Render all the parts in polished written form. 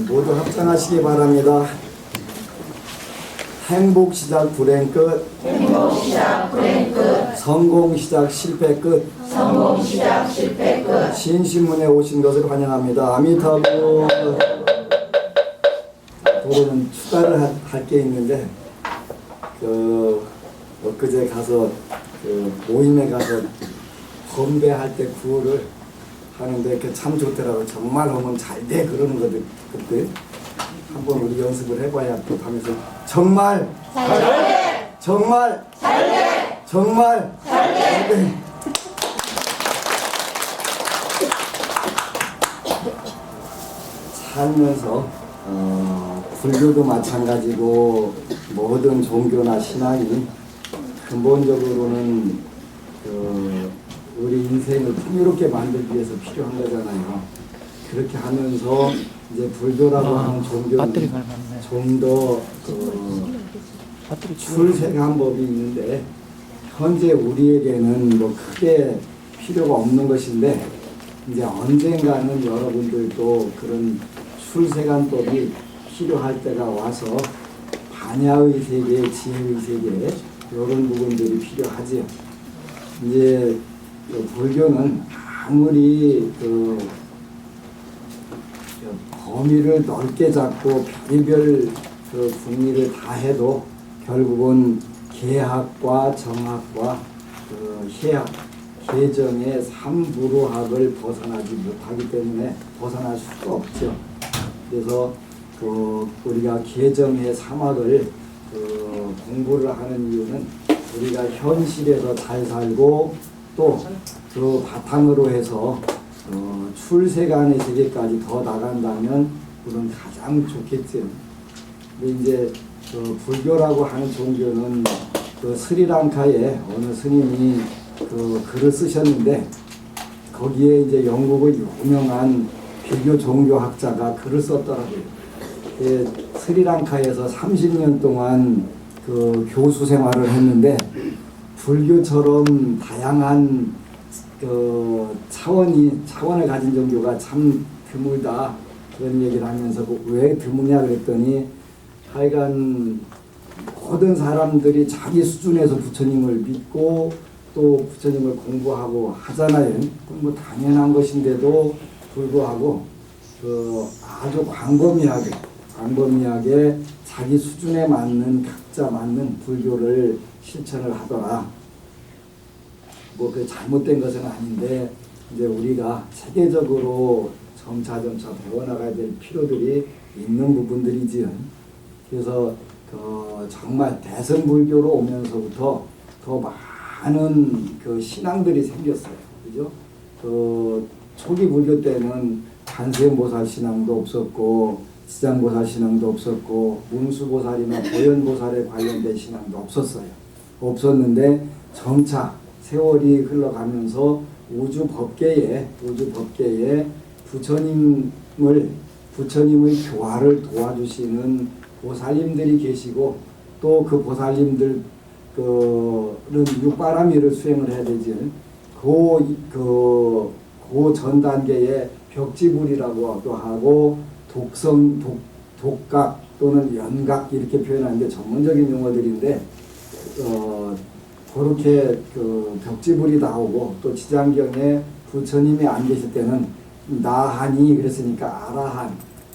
모두 합장하시기 바랍니다. 행복 시작 불행 끝. 행복 시작 불행 끝. 성공 시작 실패 끝. 성공 시작 실패 끝. 신신문에 오신 것을 환영합니다. 아미타불. 오늘은 추가를 할 게 있는데 엊그제 가서 모임에 가서 건배할 때 구호를 하는데 참 좋더라고요. 정말 하면 잘 돼 그러는 거들 그때 한번 우리 연습을 해봐야 또 하면서 정말 잘돼 정말 잘돼 정말 잘돼 살면서 불교도 마찬가지고 모든 종교나 신앙이 근본적으로는 우리 인생을 풍요롭게 만들기 위해서 필요한 거잖아요. 그렇게 하면서 이제 불교라고 하는 종교는 좀 더 출세한 법이 있는데 현재 우리에게는 뭐 크게 필요가 없는 것인데 이제 언젠가는 여러분들도 그런 출세간법이 필요할 때가 와서 반야의 세계, 지혜의 세계 이런 부분들이 필요하지요. 이제 불교는 아무리 범위를 넓게 잡고 별의별 분리를 다 해도 결국은 계학과 정학과 해학, 계정의 삼부로학을 벗어나지 못하기 때문에 벗어날 수가 없죠. 그래서 우리가 계정의 삼학을 공부를 하는 이유는 우리가 현실에서 잘 살고 또 그 바탕으로 해서 출세간의 세계까지 더 나간다면 그건 가장 좋겠죠. 근데 이제 불교라고 하는 종교는 스리랑카에 어느 스님이 글을 쓰셨는데 거기에 이제 영국의 유명한 비교 종교학자가 글을 썼더라고요. 스리랑카에서 30년 동안 교수 생활을 했는데 불교처럼 다양한 차원을 가진 종교가 참 드물다 그런 얘기를 하면서 왜 드무냐 그랬더니 하여간 모든 사람들이 자기 수준에서 부처님을 믿고 또 부처님을 공부하고 하잖아요. 그건 뭐 당연한 것인데도 불구하고 아주 광범위하게 자기 수준에 맞는 각자 맞는 불교를 실천을 하더라. 뭐 그 잘못된 것은 아닌데 이제 우리가 세계적으로 점차 배워나가야 될 필요들이 있는 부분들이지요. 그래서 정말 대승불교로 오면서부터 더 많은 신앙들이 생겼어요. 그죠? 초기 불교 때는 관세음보살 신앙도 없었고 지장보살 신앙도 없었고 문수보살이나 보현보살에 관련된 신앙도 없었는데 점차 세월이 흘러가면서 우주 법계에 부처님의 교화를 도와주시는 보살님들이 계시고 또 그 보살님들은 육바라밀을 수행을 해야 되지. 그 전 단계에 벽지불이라고도 하고 독각 또는 연각 이렇게 표현하는데 전문적인 용어들인데 그렇게 벽지불이 나오고 또 지장경에 부처님이 안 계실 때는 나하니 그랬으니까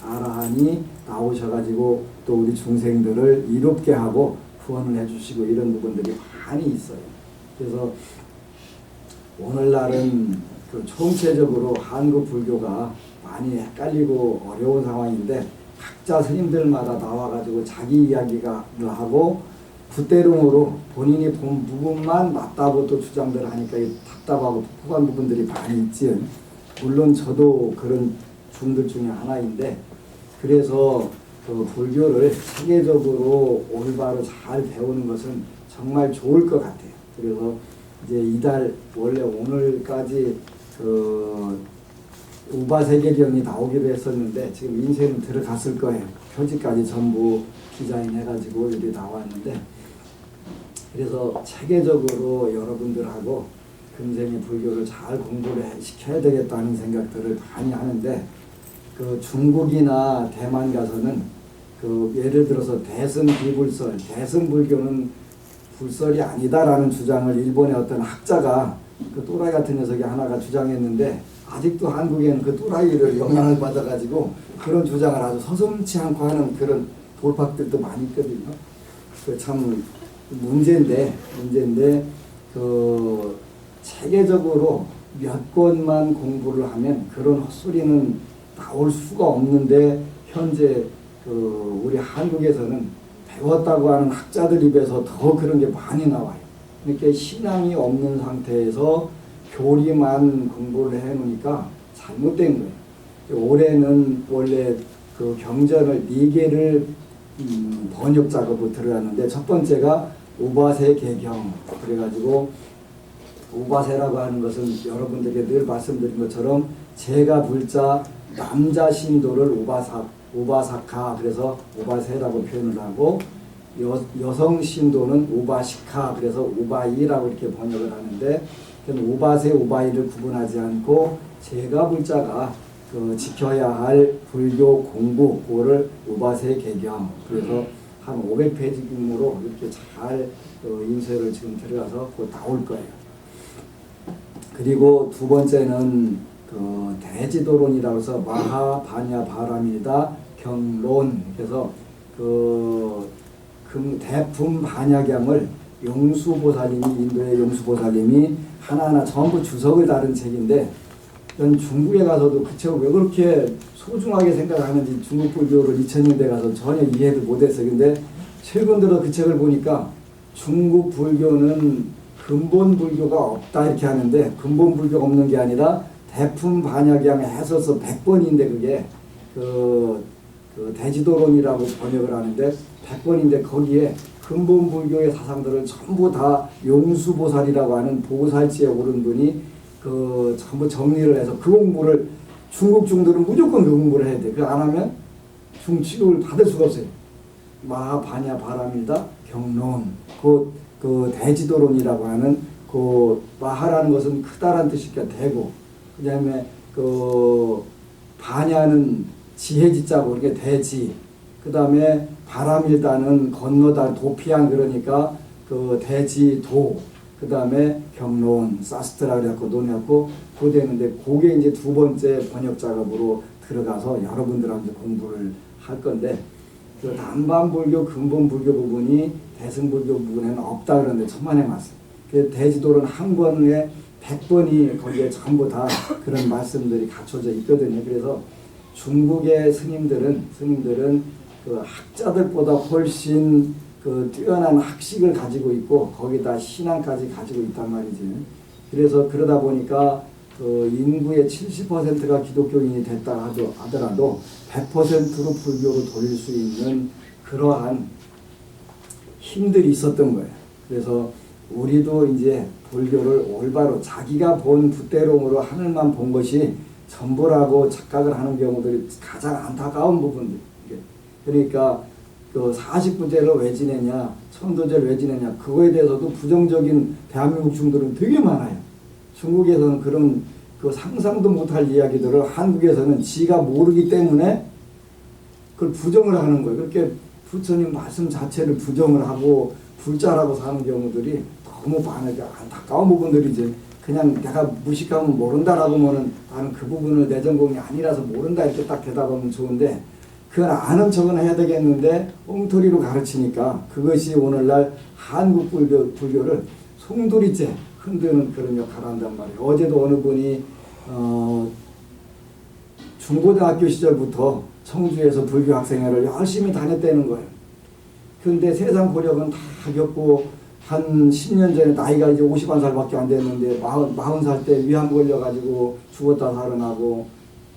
아라한이 나오셔가지고 또 우리 중생들을 이롭게 하고 후원을 해주시고 이런 부분들이 많이 있어요. 그래서 오늘날은 총체적으로 한국 불교가 많이 헷갈리고 어려운 상황인데 각자 스님들마다 나와가지고 자기 이야기를 하고 부대롱으로 본인이 본 부분만 맞다고 또 주장들을 하니까 답답하고 폭폭한 부분들이 많이 있지. 물론 저도 그런 중들 중에 하나인데 그래서 불교를 세계적으로 올바로 잘 배우는 것은 정말 좋을 것 같아요. 그래서 이제 이달 원래 오늘까지 우바세계경이 나오기로 했었는데 지금 인쇄는 들어갔을 거예요. 표지까지 전부 디자인해가지고 이렇게 나왔는데 그래서 체계적으로 여러분들하고 금생의 불교를 잘 공부를 시켜야 되겠다는 생각들을 많이 하는데 그 중국이나 대만 가서는 그 예를 들어서 대승 비불설, 대승 불교는 불설이 아니다라는 주장을 일본의 어떤 학자가 그 또라이 같은 녀석이 하나가 주장했는데 아직도 한국에는 그 또라이를 영향을 받아가지고 그런 주장을 아주 서슴지 않고 하는 그런 돌팍들도 많이 있거든요. 그 참 문제인데 그 체계적으로 몇 권만 공부를 하면 그런 헛소리는 나올 수가 없는데 현재 그 우리 한국에서는 배웠다고 하는 학자들 입에서 더 그런 게 많이 나와요. 이렇게 신앙이 없는 상태에서 교리만 공부를 해놓으니까 잘못된 거예요. 올해는 원래 그 경전을 4개를 번역 작업을 들어갔는데 첫 번째가 오바세 개경. 그래가지고 오바세라고 하는 것은 여러분들에게 늘 말씀드린 것처럼 제가 불자 남자 신도를 오바사카 그래서 오바세라고 표현을 하고 여성 신도는 오바시카 그래서 오바이라고 이렇게 번역을 하는데 오바세 오바이를 구분하지 않고 제가 불자가 그 지켜야 할 불교 공부 그거를 오바세 개경 그래서 한 500페이지 규모로 이렇게 잘 인쇄를 지금 들어가서 곧 나올 거예요. 그리고 두 번째는 그 대지도론이라고 해서 마하바냐 바람이다 경론 그래서 그 대품 반야경을 용수보살님이 인도의 용수보살님이 하나하나 전부 주석을 다른 책인데 전 중국에 가서도 그 책을 왜 그렇게 소중하게 생각하는지 중국 불교를 2000년대 가서 전혀 이해를 못했어요. 근데 최근 들어 그 책을 보니까 중국 불교는 근본 불교가 없다 이렇게 하는데 근본 불교가 없는 게 아니라 대품 반야경 해서서 100번인데 그게 그 대지도론이라고 번역을 하는데 100번인데 거기에 근본 불교의 사상들을 전부 다 용수보살이라고 하는 보살지에 오른 분이 그 전부 정리를 해서 그 공부를 중국 중들은 무조건 그 공부를 해야 돼. 그 안 하면 중치료를 받을 수가 없어요. 마하바냐 바람이다 경론 그 대지도론이라고 하는 그 마하라는 것은 크다란 뜻이니까 대고 그다음에 그 바냐는 지혜지자고 그게 대지 그다음에 바람일다는 건너다 도피한 그러니까 그 대지도 그다음에 경론 사스트라 그래갖고 논해갖고 고되는데 그게 이제 두 번째 번역 작업으로 들어가서 여러분들한테 공부를 할 건데 그 남반불교 근본불교 부분이 대승불교 부분에는 없다 그러는데 천만에 맞어요. 그 대지도론 한 권에 100번이 거기에 전부 다 그런 말씀들이 갖춰져 있거든요. 그래서 중국의 스님들은 그 학자들보다 훨씬 그 뛰어난 학식을 가지고 있고 거기다 신앙까지 가지고 있단 말이지. 그래서 그러다 보니까 그 인구의 70%가 기독교인이 됐다 하더라도 100%로 불교로 돌릴 수 있는 그러한 힘들이 있었던 거예요. 그래서 우리도 이제 불교를 올바로 자기가 본 붓대롱으로 하늘만 본 것이 전부라고 착각을 하는 경우들이 가장 안타까운 부분들. 그러니까 그 49제를 왜 지내냐, 천도제를 왜 지내냐, 그거에 대해서도 부정적인 대한민국 중들은 되게 많아요. 중국에서는 그런 그 상상도 못할 이야기들을 한국에서는 지가 모르기 때문에 그걸 부정을 하는 거예요. 그렇게 부처님 말씀 자체를 부정을 하고 불자라고 사는 경우들이 너무 많아요. 안타까운 부분들이지. 그냥 내가 무식하면 모른다라고 하면은 나는 그 부분을 내 전공이 아니라서 모른다 이렇게 딱 대답하면 좋은데 그건 아는 척은 해야 되겠는데 엉터리로 가르치니까 그것이 오늘날 한국 불교를 송두리째 흔드는 그런 역할을 한단 말이에요. 어제도 어느 분이 중고등학교 시절부터 청주에서 불교 학생회를 열심히 다녔다는 거예요. 그런데 세상 고력은 다 겪고 한 10년 전에 나이가 이제 51살밖에 안 됐는데 40살 때 위암 걸려가지고 죽었다 살아나고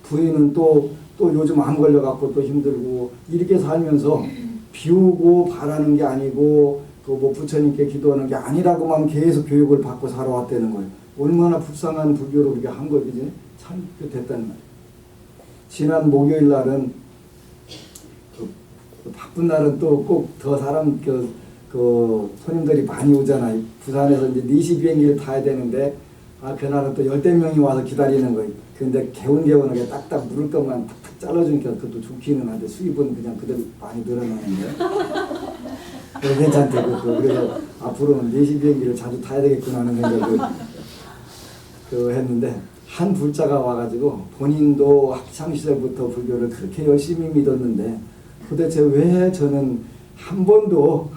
부인은 또 요즘 암 걸려갖고 또 힘들고 이렇게 살면서 비우고 바라는 게 아니고 그 뭐 부처님께 기도하는 게 아니라고만 계속 교육을 받고 살아왔다는 거예요. 얼마나 불쌍한 불교를 우리가 한 거지. 참 됐다는 말이에요. 지난 목요일 날은 그 바쁜 날은 또 꼭 더 사람 그 손님들이 많이 오잖아요. 부산에서 이제 4시 비행기를 타야 되는데 그날은 또 10대 명이 와서 기다리는 거예요. 근데 개운하게 딱딱 물을 것만 탁탁 잘라주니까 그것도 좋기는 한데 수입은 그냥 그대로 많이 늘어나는데 괜찮대. 그래서 앞으로는 4시 비행기를 자주 타야 되겠구나 하는 생각을 했는데 한 불자가 와가지고 본인도 학창시절부터 불교를 그렇게 열심히 믿었는데 도대체 왜 저는 한 번도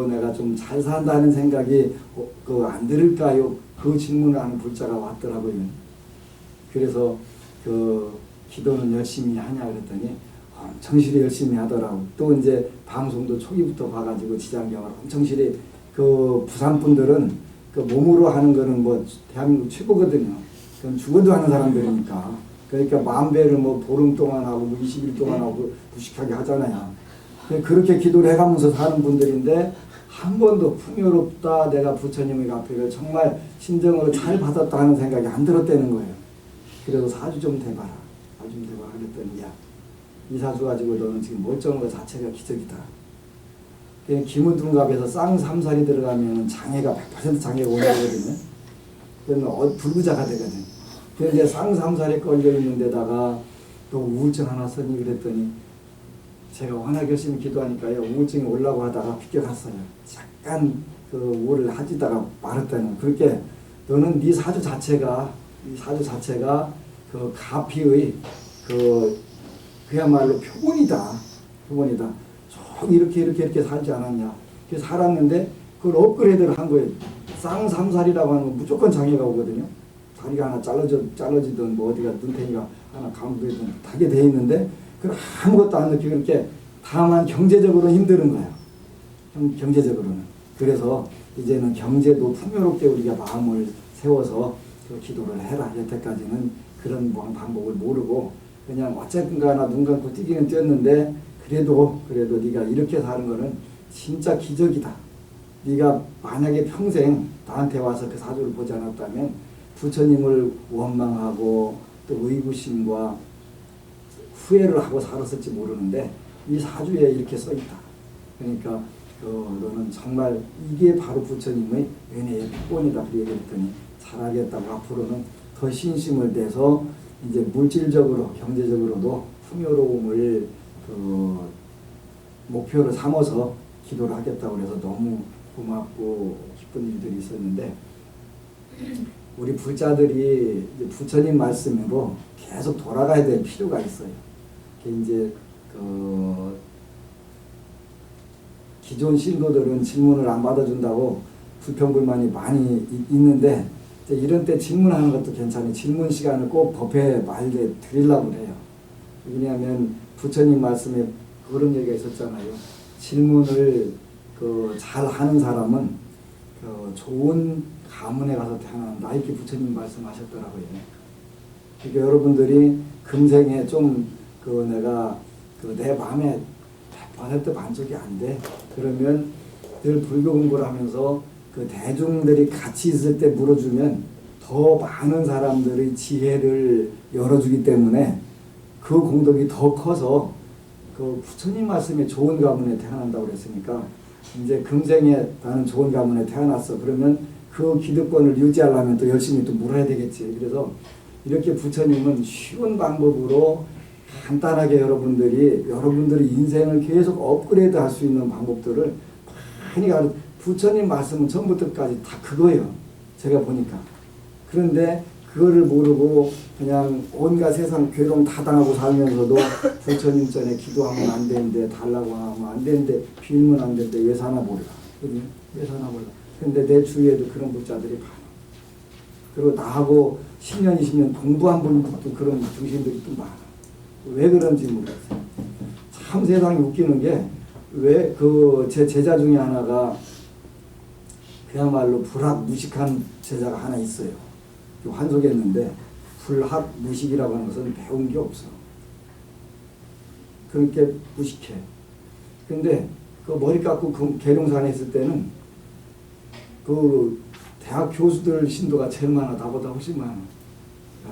내가 좀 잘 산다는 생각이 안 들을까요? 그 질문을 하는 불자가 왔더라고요. 그래서 기도는 열심히 하냐 그랬더니 엄청실히 열심히 하더라고. 또 이제 방송도 초기부터 봐가지고 지장경을 엄청실히 부산 분들은 몸으로 하는 거는 뭐 대한민국 최고거든요. 그럼 죽어도 하는 사람들이니까. 그러니까 만배를 뭐 보름 동안 하고 뭐 20일 동안 하고 무식하게 하잖아요. 그렇게 기도를 해가면서 사는 분들인데 한 번도 풍요롭다 내가 부처님의 앞에를 정말 신정으로 잘 받았다 하는 생각이 안 들었다는 거예요. 그래서 사주 좀 대봐라. 사주 좀 대봐라 그랬더니 야, 이 사주 가지고 너는 지금 멀쩡한 것 자체가 기적이다. 기문둔갑에서 쌍삼살이 들어가면 장애가 100% 장애가 오거든요. 그러면 불구자가 되거든. 그런데 쌍삼살에 걸려 있는 데다가 또 우울증 하나 쓰니 그랬더니 제가 워낙 열심히 기도하니까요 우울증이 올라고 하다가 비껴갔어요. 잠깐 우울을 하지다가 말았다는. 그렇게 너는 네 사주 자체가 가피의 그야말로 표본이다. 쭉 이렇게 살지 않았냐. 그래서 살았는데 그걸 업그레이드를 한 거예요. 쌍삼살이라고 하는 건 무조건 장애가 오거든요. 다리가 하나 잘라지든 뭐 어디가 눈탱이가 하나 감도든 하게 돼 있는데 그걸 아무것도 안 느끼고 이렇게 다만 경제적으로는 힘든 거예요. 경제적으로는. 그래서 이제는 경제도 풍요롭게 우리가 마음을 세워서 기도를 해라. 여태까지는 그런 방법을 모르고 그냥 어쨌든가 눈 감고 뛰기는 뛰었는데 그래도 네가 이렇게 사는 거는 진짜 기적이다. 네가 만약에 평생 나한테 와서 그 사주를 보지 않았다면 부처님을 원망하고 또 의구심과 후회를 하고 살았을지 모르는데 이 사주에 이렇게 써있다. 그러니까 너는 정말 이게 바로 부처님의 은혜의 표본이다. 그렇게 얘기했더니 잘하겠다고 앞으로는 더 신심을 내서 이제 물질적으로 경제적으로도 풍요로움을 목표로 삼아서 기도를 하겠다고 그래서 너무 고맙고 기쁜 일들이 있었는데 우리 불자들이 이제 부처님 말씀으로 계속 돌아가야 될 필요가 있어요. 이제 기존 신도들은 질문을 안 받아준다고 불평불만이 많이 있는데 이런 때 질문하는 것도 괜찮아요. 질문 시간을 꼭 법회 말에 드리려고 해요. 왜냐하면 부처님 말씀에 그런 얘기가 있었잖아요. 질문을 잘 하는 사람은 좋은 가문에 가서 태어난다. 이렇게 부처님 말씀하셨더라고요. 그러니까 여러분들이 금생에 좀 내가 내 마음에 100% 만족이 안 돼. 그러면 늘 불교 공부를 하면서 대중들이 같이 있을 때 물어주면 더 많은 사람들의 지혜를 열어주기 때문에 그 공덕이 더 커서 부처님 말씀에 좋은 가문에 태어난다고 그랬으니까 이제 금생에 나는 좋은 가문에 태어났어. 그러면 그 기득권을 유지하려면 또 열심히 또 물어야 되겠지. 그래서 이렇게 부처님은 쉬운 방법으로 간단하게 여러분들이 인생을 계속 업그레이드 할 수 있는 방법들을 많이 부처님 말씀은 처음부터까지 다 그거예요. 제가 보니까. 그런데 그거를 모르고 그냥 온갖 세상 괴로움 다 당하고 살면서도 부처님 전에 기도하면 안 되는데 달라고 하면 안 되는데 빌면 안 되는데 왜 사나 몰라. 왜 사나 몰라. 근데 내 주위에도 그런 불자들이 많아. 그리고 나하고 10년, 20년 공부한 분들도 그런 중심들이 또 많아. 왜 그런지 모르겠어요. 참 세상이 웃기는 게 왜 제 제자 중에 하나가 그야말로 불학무식한 제자가 하나 있어요. 환속했는데 불학무식이라고 하는 것은 배운 게 없어. 그렇게 무식해. 근데 머리 깎고 계룡산에 있을 때는 대학 교수들 신도가 제일 많아. 나보다 훨씬 많아.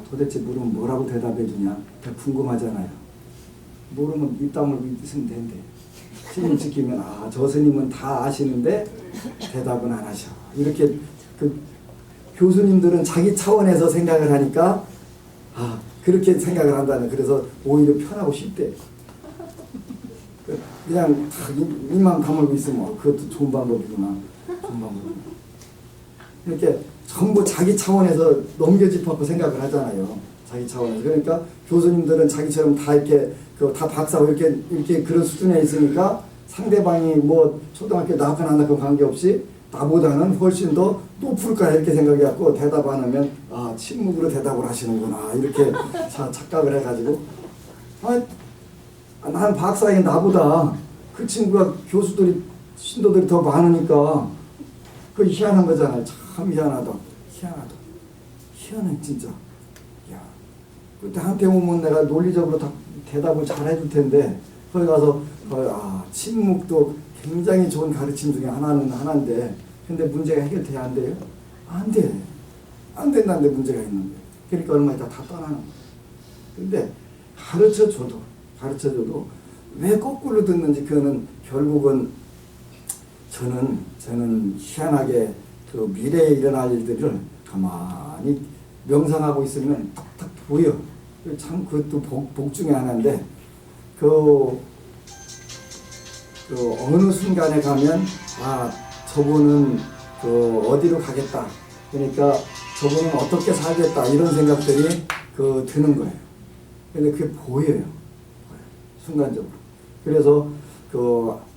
도대체 물으면 뭐라고 대답해 주냐? 궁금하잖아요. 모르면 입 다물고 있으면 된대. 스님 지키면 저 스님은 다 아시는데 대답은 안 하셔. 이렇게 교수님들은 자기 차원에서 생각을 하니까 그렇게 생각을 한다는. 그래서 오히려 편하고 쉽대. 그냥 딱 입만 다물고 있으면 그것도 좋은 방법이구나. 좋은 방법이구나. 이렇게 전부 자기 차원에서 넘겨짚고 생각을 하잖아요. 자기 차원에서. 그러니까 교수님들은 자기처럼 다 이렇게 다 박사고 이렇게 그런 수준에 있으니까 상대방이 뭐 초등학교 나왔거나 안 나왔거나 관계없이 나보다는 훨씬 더 높을 거야 이렇게 생각해갖고 대답 안 하면 아 침묵으로 대답을 하시는구나 이렇게 착각을 해가지고 난 박사인 나보다 그 친구가 교수들이 신도들이 더 많으니까 그 희한한 거잖아요. 참 희한하다. 희한해 진짜. 야, 그때 한테 오면 내가 논리적으로 다 대답을 잘 해줄 텐데 거기 가서 침묵도 굉장히 좋은 가르침 중에 하나인데 근데 문제가 해결돼야 안 돼요? 안 돼. 안 된다는데 문제가 있는데. 그러니까 얼마 있다 다 떠나는 거예요. 근데 가르쳐줘도 왜 거꾸로 듣는지 그거는 결국은 저는 희한하게 그 미래에 일어날 일들을 가만히 명상하고 있으면 딱 보여. 참 그것도 복 중에 하나인데 그 어느 순간에 가면 저분은 그 어디로 가겠다. 그러니까 저분은 어떻게 살겠다 이런 생각들이 드는 거예요. 근데 그게 보여요. 순간적으로. 그래서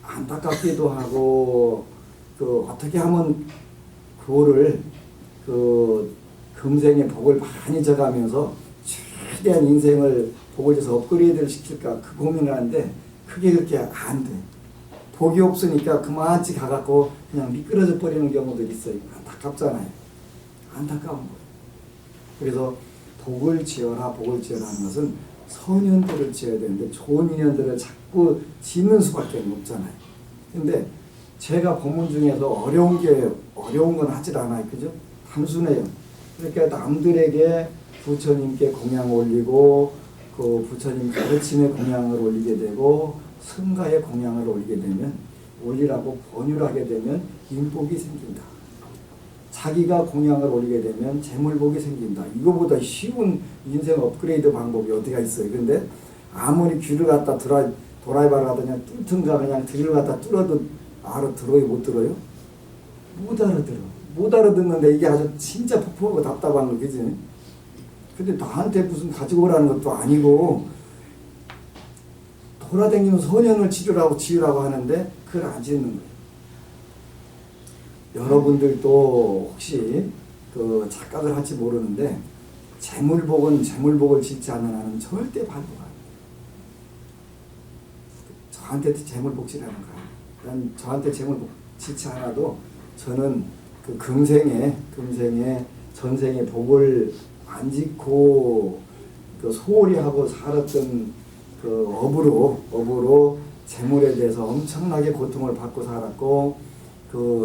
안타깝기도 하고 어떻게 하면 그거를 금생의 복을 많이 져가면서 최대한 인생을 복을 줘서 업그레이드를 시킬까 그 고민을 하는데 그게 그렇게 안 돼. 복이 없으니까 그만치 가갖고 그냥 미끄러져 버리는 경우들이 있어요. 안타깝잖아요. 안타까운 거예요. 그래서 복을 지어라 하는 것은 선인들을 지어야 되는데 좋은 인연들을 자꾸 짓는 수밖에 없잖아요. 근데 제가 법문 중에서 어려운 건 하질 않아요. 그죠? 단순해요. 그러니까 남들에게 부처님께 공양 올리고 그 부처님 가르침의 공양을 올리게 되고 승가의 공양을 올리게 되면 올리라고 권유를 하게 되면 인복이 생긴다. 자기가 공양을 올리게 되면 재물복이 생긴다. 이거보다 쉬운 인생 업그레이드 방법이 어디가 있어요. 근데 아무리 귀를 갖다 도라이바를 하다 그냥 뚫든가 그냥 귀를 갖다 뚫어도 알아들어요? 못 들어요? 못 알아들어. 못 알아듣는데 이게 아주 진짜 폭포하고 답답한 거 그지? 근데 나한테 무슨 가지고 오라는 것도 아니고 돌아다니면 소년을 지으라고 하는데 그걸 안 짓는 거예요. 여러분들도 혹시 착각을 할지 모르는데 재물복을 짓지 않는 한은 절대 반복 안 해요. 저한테 재물복 지라는 거예요. 난 저한테 재물복 짓지 않아도 저는 그 금생에 전생에 복을 안 짓고 소홀히 하고 살았던 업으로 재물에 대해서 엄청나게 고통을 받고 살았고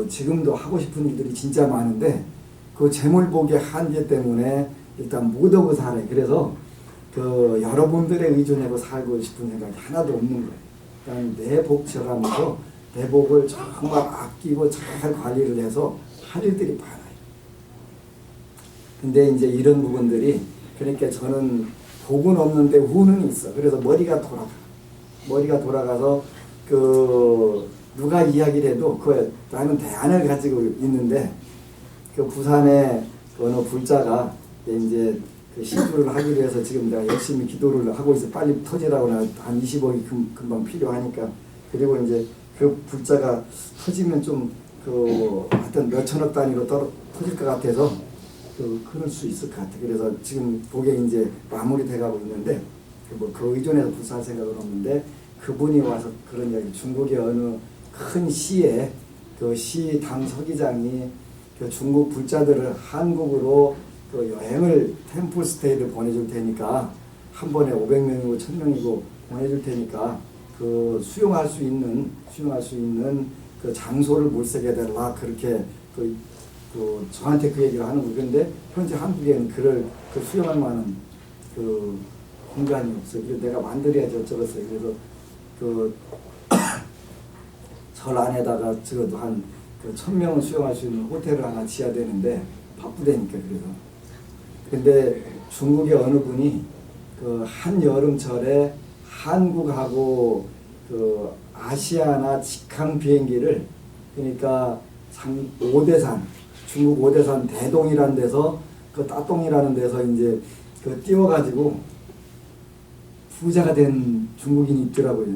지금도 하고 싶은 일들이 진짜 많은데 그 재물복의 한계 때문에 일단 못 하고 살아요. 그래서 여러분들의 의존하고 살고 싶은 생각이 하나도 없는 거예요. 그러니까 내 복 지어가면서 내 복을 정말 아끼고 잘 관리를 해서 할 일들이 많아요. 근데 이제 이런 부분들이 그러니까 저는 복은 없는데 운은 있어. 그래서 머리가 돌아가서 누가 이야기를 해도 나는 대안을 가지고 있는데 부산에 어느 불자가 이제 시주를 하기 위해서 지금 내가 열심히 기도를 하고 있어. 빨리 터지라고 한 20억이 금방 필요하니까. 그리고 이제 그 불자가 터지면 좀 하여튼 몇천억 단위로 터질 것 같아서 그럴 수 있을 것 같아. 그래서 지금 복에 이제 마무리돼 가고 있는데 그 의존해서 불사할 생각은 없는데 그분이 와서 그런 이야기 중국의 어느 큰 시에 시 당 서기장이 중국 불자들을 한국으로 여행을 템플스테이를 보내줄 테니까 한 번에 500명이고 1000명이고 보내줄 테니까 수용할 수 있는 장소를 물색해 달라 그렇게 저한테 그 얘기를 하는 거예요. 그런데 현재 한국에는 수용할 만한 공간이 없어요. 그래서 내가 만들어야지 어쩌겠어요. 그래서 절 안에다가 적어도 한 1000명을 수용할 수 있는 호텔을 하나 지어야 되는데 바쁘다니까. 그래서 근데 중국의 어느 분이 그 한여름철에 한국하고 그 아시아나 직항 비행기를 그러니까 오대산 중국 오대산 대동이라는 데서 그 따동이라는 데서 이제 그 띄워가지고 부자가 된 중국인이 있더라고요.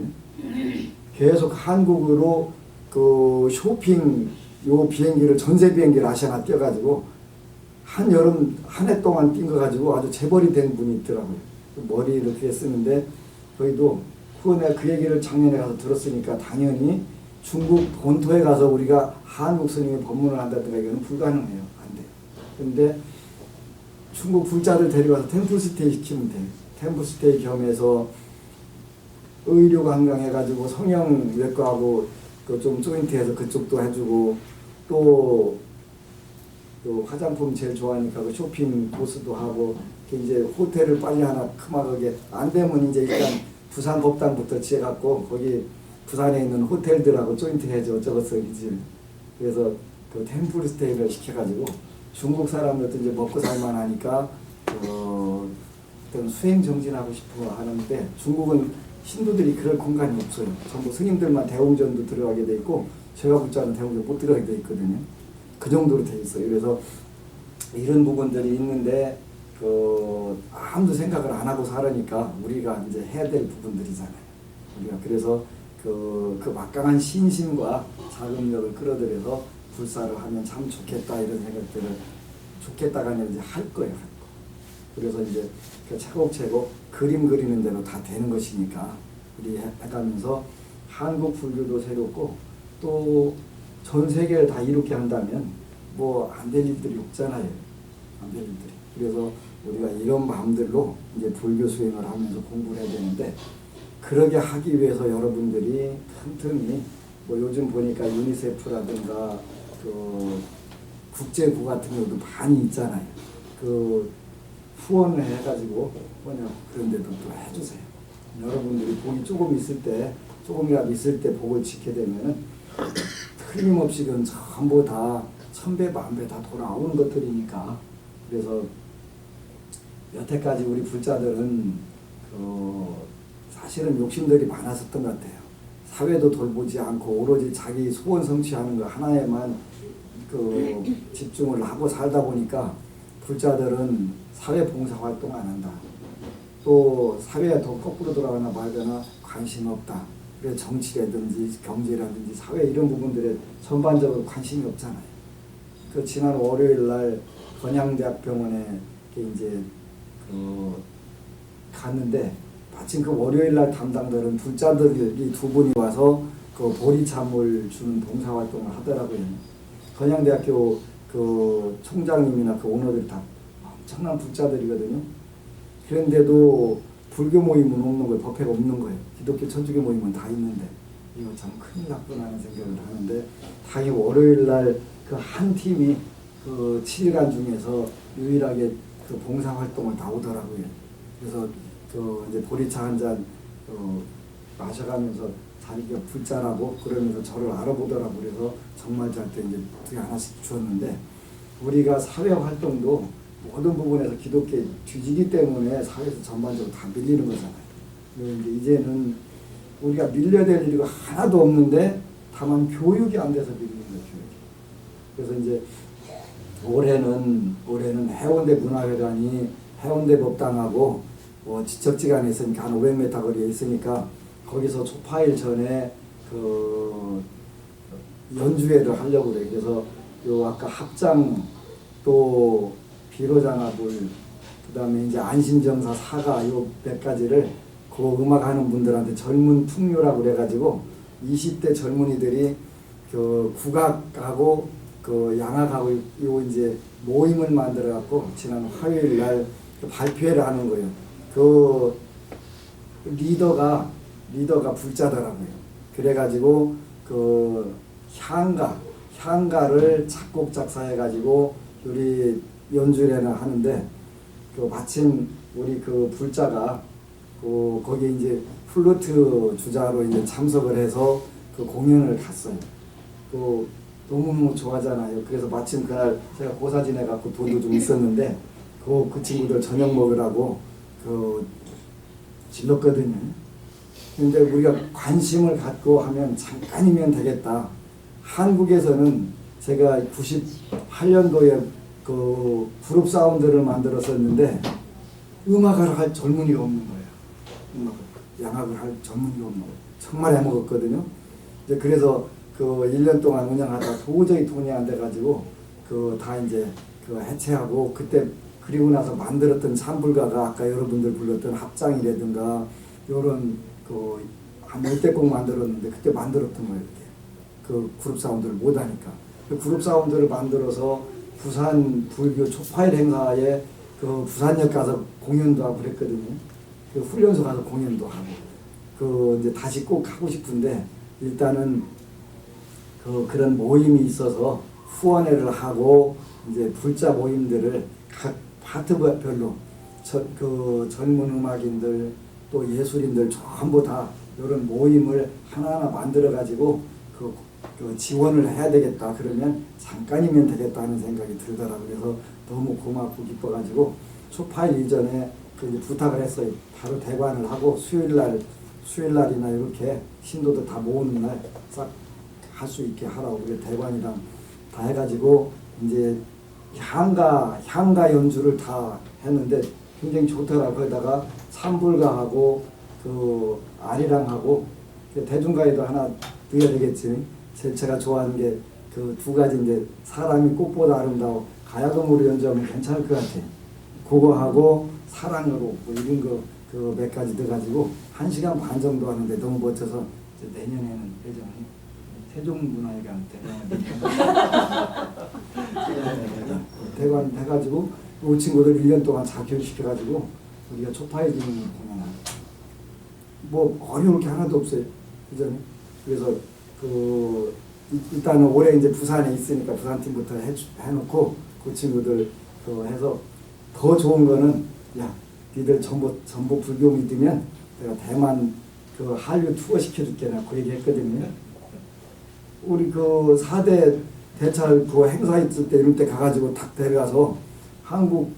계속 한국으로 그 쇼핑 요 비행기를 전세 비행기를 아시아나 띄워가지고 한 여름 한 해 동안 뛴 거 가지고 아주 재벌이 된 분이 있더라고요. 머리 이렇게 쓰는데 거기도 내가 그 얘기를 작년에 가서 들었으니까 당연히 중국 본토에 가서 우리가 한국 스님이 법문을 한다든가 이거는 불가능해요. 안 돼요. 근데 중국 불자들 데려가서 템플스테이 시키면 돼요. 템플스테이 겸해서 의료 관광 해가지고 성형외과하고 그 좀 조인트해서 그쪽도 해주고 또 화장품 제일 좋아하니까 그 쇼핑 코스도 하고 이제 호텔을 빨리 하나 크막하게 안 되면 이제 일단 부산 법당부터 지어갖고 거기 부산에 있는 호텔들하고 조인트 해줘 어쩌고서 이지. 그래서 그 템플스테이를 시켜가지고 중국 사람들도 이제 먹고 살만하니까 어떤 수행 정진하고 싶어 하는데 중국은 신도들이 그럴 공간이 없어요. 전부 스님들만 대웅전도 들어가게 돼 있고 제가 붙자는 대웅전 못 들어가게 돼 있거든요. 그 정도로 돼 있어요. 그래서 이런 부분들이 있는데 아무도 생각을 안 하고 살으니까 우리가 이제 해야 될 부분들이잖아요. 우리가 그래서 그 막강한 신심과 자금력을 끌어들여서 불사를 하면 참 좋겠다 이런 생각들을 좋겠다가 아니라 이제 할 거예요. 그래서 이제 그 차곡차곡 그림 그리는 대로 다 되는 것이니까 우리 해가면서 한국 불교도 새롭고 또 전 세계를 다 이롭게 한다면 뭐 안 될 일들이 없잖아요. 안 될 일들이. 그래서 우리가 이런 마음들로 이제 불교 수행을 하면서 공부를 해야 되는데 그러게 하기 위해서 여러분들이 틈틈이 뭐 요즘 보니까 유니세프라든가 그 국제부 같은 경우도 많이 있잖아요. 그 후원을 해가지고 그런 데도 또 해주세요. 여러분들이 복이 조금 있을 때 조금이라도 있을 때 복을 지게 되면은 틀림없이 그건 전부 다 천배 만배 다 돌아오는 것들이니까. 그래서 여태까지 우리 불자들은 사실은 욕심들이 많았었던 것 같아요. 사회도 돌보지 않고 오로지 자기 소원 성취하는 거 하나에만 집중을 하고 살다 보니까 불자들은 사회 봉사 활동 안 한다. 또 사회에 더 거꾸로 돌아가나 말거나 관심 없다. 그래서 정치라든지 경제라든지 사회 이런 부분들에 전반적으로 관심이 없잖아요. 그 지난 월요일 날 건양대학병원에 이제 갔는데 마침 그 월요일 날 담당들은 불자들이 두 분이 와서 그 보리참을 주는 봉사활동을 하더라고요. 건양대학교 그 총장님이나 그 오너들이 다 엄청난 불자들이거든요. 그런데도 불교 모임은 없는 거예요. 법회가 없는 거예요. 기독교 천주교 모임은 다 있는데 이거 참 큰일 났구나 하는 생각을 하는데 당연히 월요일 날 그 한 팀이 그 7일간 중에서 유일하게 그 봉사활동을 다 오더라고요. 그래서 이제 보리차 한 잔 마셔가면서 자기가 불자라고 그러면서 저를 알아보더라고. 그래서 정말 잘 때 이제 두 개 하나씩 주었는데 우리가 사회 활동도 모든 부분에서 기독교에 뒤지기 때문에 사회에서 전반적으로 다 밀리는 거잖아요. 이제는 우리가 밀려야 될 일이 하나도 없는데 다만 교육이 안 돼서 밀리는 거예요. 그래서 이제 올해는 해운대 문화회관이 해운대 법당하고 지척지간에 있으니까 한 500m 거리에 있으니까 거기서 초파일 전에 그 연주회를 하려고 그래요. 그래서 요 아까 합장 또 비로장합을 그다음에 이제 안심정사 사가 요 몇 가지를 그 음악하는 분들한테 젊은 풍류라고 그래가지고 20대 젊은이들이 그 국악하고 그 양악하고 요 이제 모임을 만들어 갖고 지난 화요일 날 발표회를 하는 거예요. 그 리더가 불자더라고요. 그래가지고 그 향가를 작곡 작사해가지고 우리 연주회를 하는데 그 마침 우리 그 불자가 거기 이제 플루트 주자로 이제 참석을 해서 그 공연을 갔어요. 너무너무 좋아하잖아요. 그래서 마침 그날 제가 고사 지내갖고 돈도 좀 있었는데 그 친구들 저녁 먹으라고 그 질렀거든요. 근데 우리가 관심을 갖고 하면 잠깐이면 되겠다. 한국에서는 제가 98년도에 그 그룹 사운드를 만들었었는데 음악을 할 젊은이가 없는 거예요. 양악을 할 젊은이가 없는 거예요. 정말 해먹었거든요. 이제 그래서 그 1년 동안 운영하다 도저히 돈이 안 돼가지고 그 다 이제 그 해체하고 그때 그리고 나서 만들었던 산불가가 아까 여러분들 불렀던 합장이라든가 요런 그 한 10대 곡 만들었는데 그때 만들었던 거예요. 이렇게. 그 그룹 사운드를 못하니까. 그 그룹 사운드를 만들어서 부산 불교 초파일 행사에 그 부산역 가서 공연도 하고 그랬거든요. 그 훈련소 가서 공연도 하고. 그 이제 다시 꼭 하고 싶은데 일단은 그런 모임이 있어서 후원회를 하고 이제 불자 모임들을 각 파트별로 그 젊은 음악인들 또 예술인들 전부 다 이런 모임을 하나하나 만들어 가지고 그 지원을 해야 되겠다. 그러면 잠깐이면 되겠다 하는 생각이 들더라고요. 그래서 너무 고맙고 기뻐가지고 초파일 이전에 그 이제 부탁을 했어요. 바로 대관을 하고 수요일날이나 이렇게 신도들 다 모으는 날 싹 할 수 있게 하라고 그래 대관이랑 다 해가지고 이제 향가 연주를 다 했는데 굉장히 좋더라고요. 거기다가 산불가하고 그 아리랑하고 대중가에도 하나 넣어야 되겠지. 제가 좋아하는 게 그 두 가지인데 사람이 꽃보다 아름다워 가야금으로 연주하면 괜찮을 것 같아. 그거 하고 사랑으로 뭐 이런 거 그 몇 가지 넣어가지고 1시간 반 정도 하는데 너무 멋져서 내년에는 예정이 세종문화회관 대관 해가지고 이 친구들 1년 동안 자교육시켜가지고 우리가 초파해지는 공연하고 뭐 어려울 게 하나도 없어요. 그죠? 그래서 그 일단은 올해 이제 부산에 있으니까 부산팀부터 해놓고 그 친구들 그 해서 더 좋은 거는 야 니들 전부 불교 믿으면 내가 대만 그 한류 투어 시켜줄게 나 그 얘기 했거든요. 우리 그 4대 대찰 그 행사 있을 때 이런 때 가가지고 탁 데려가서 한국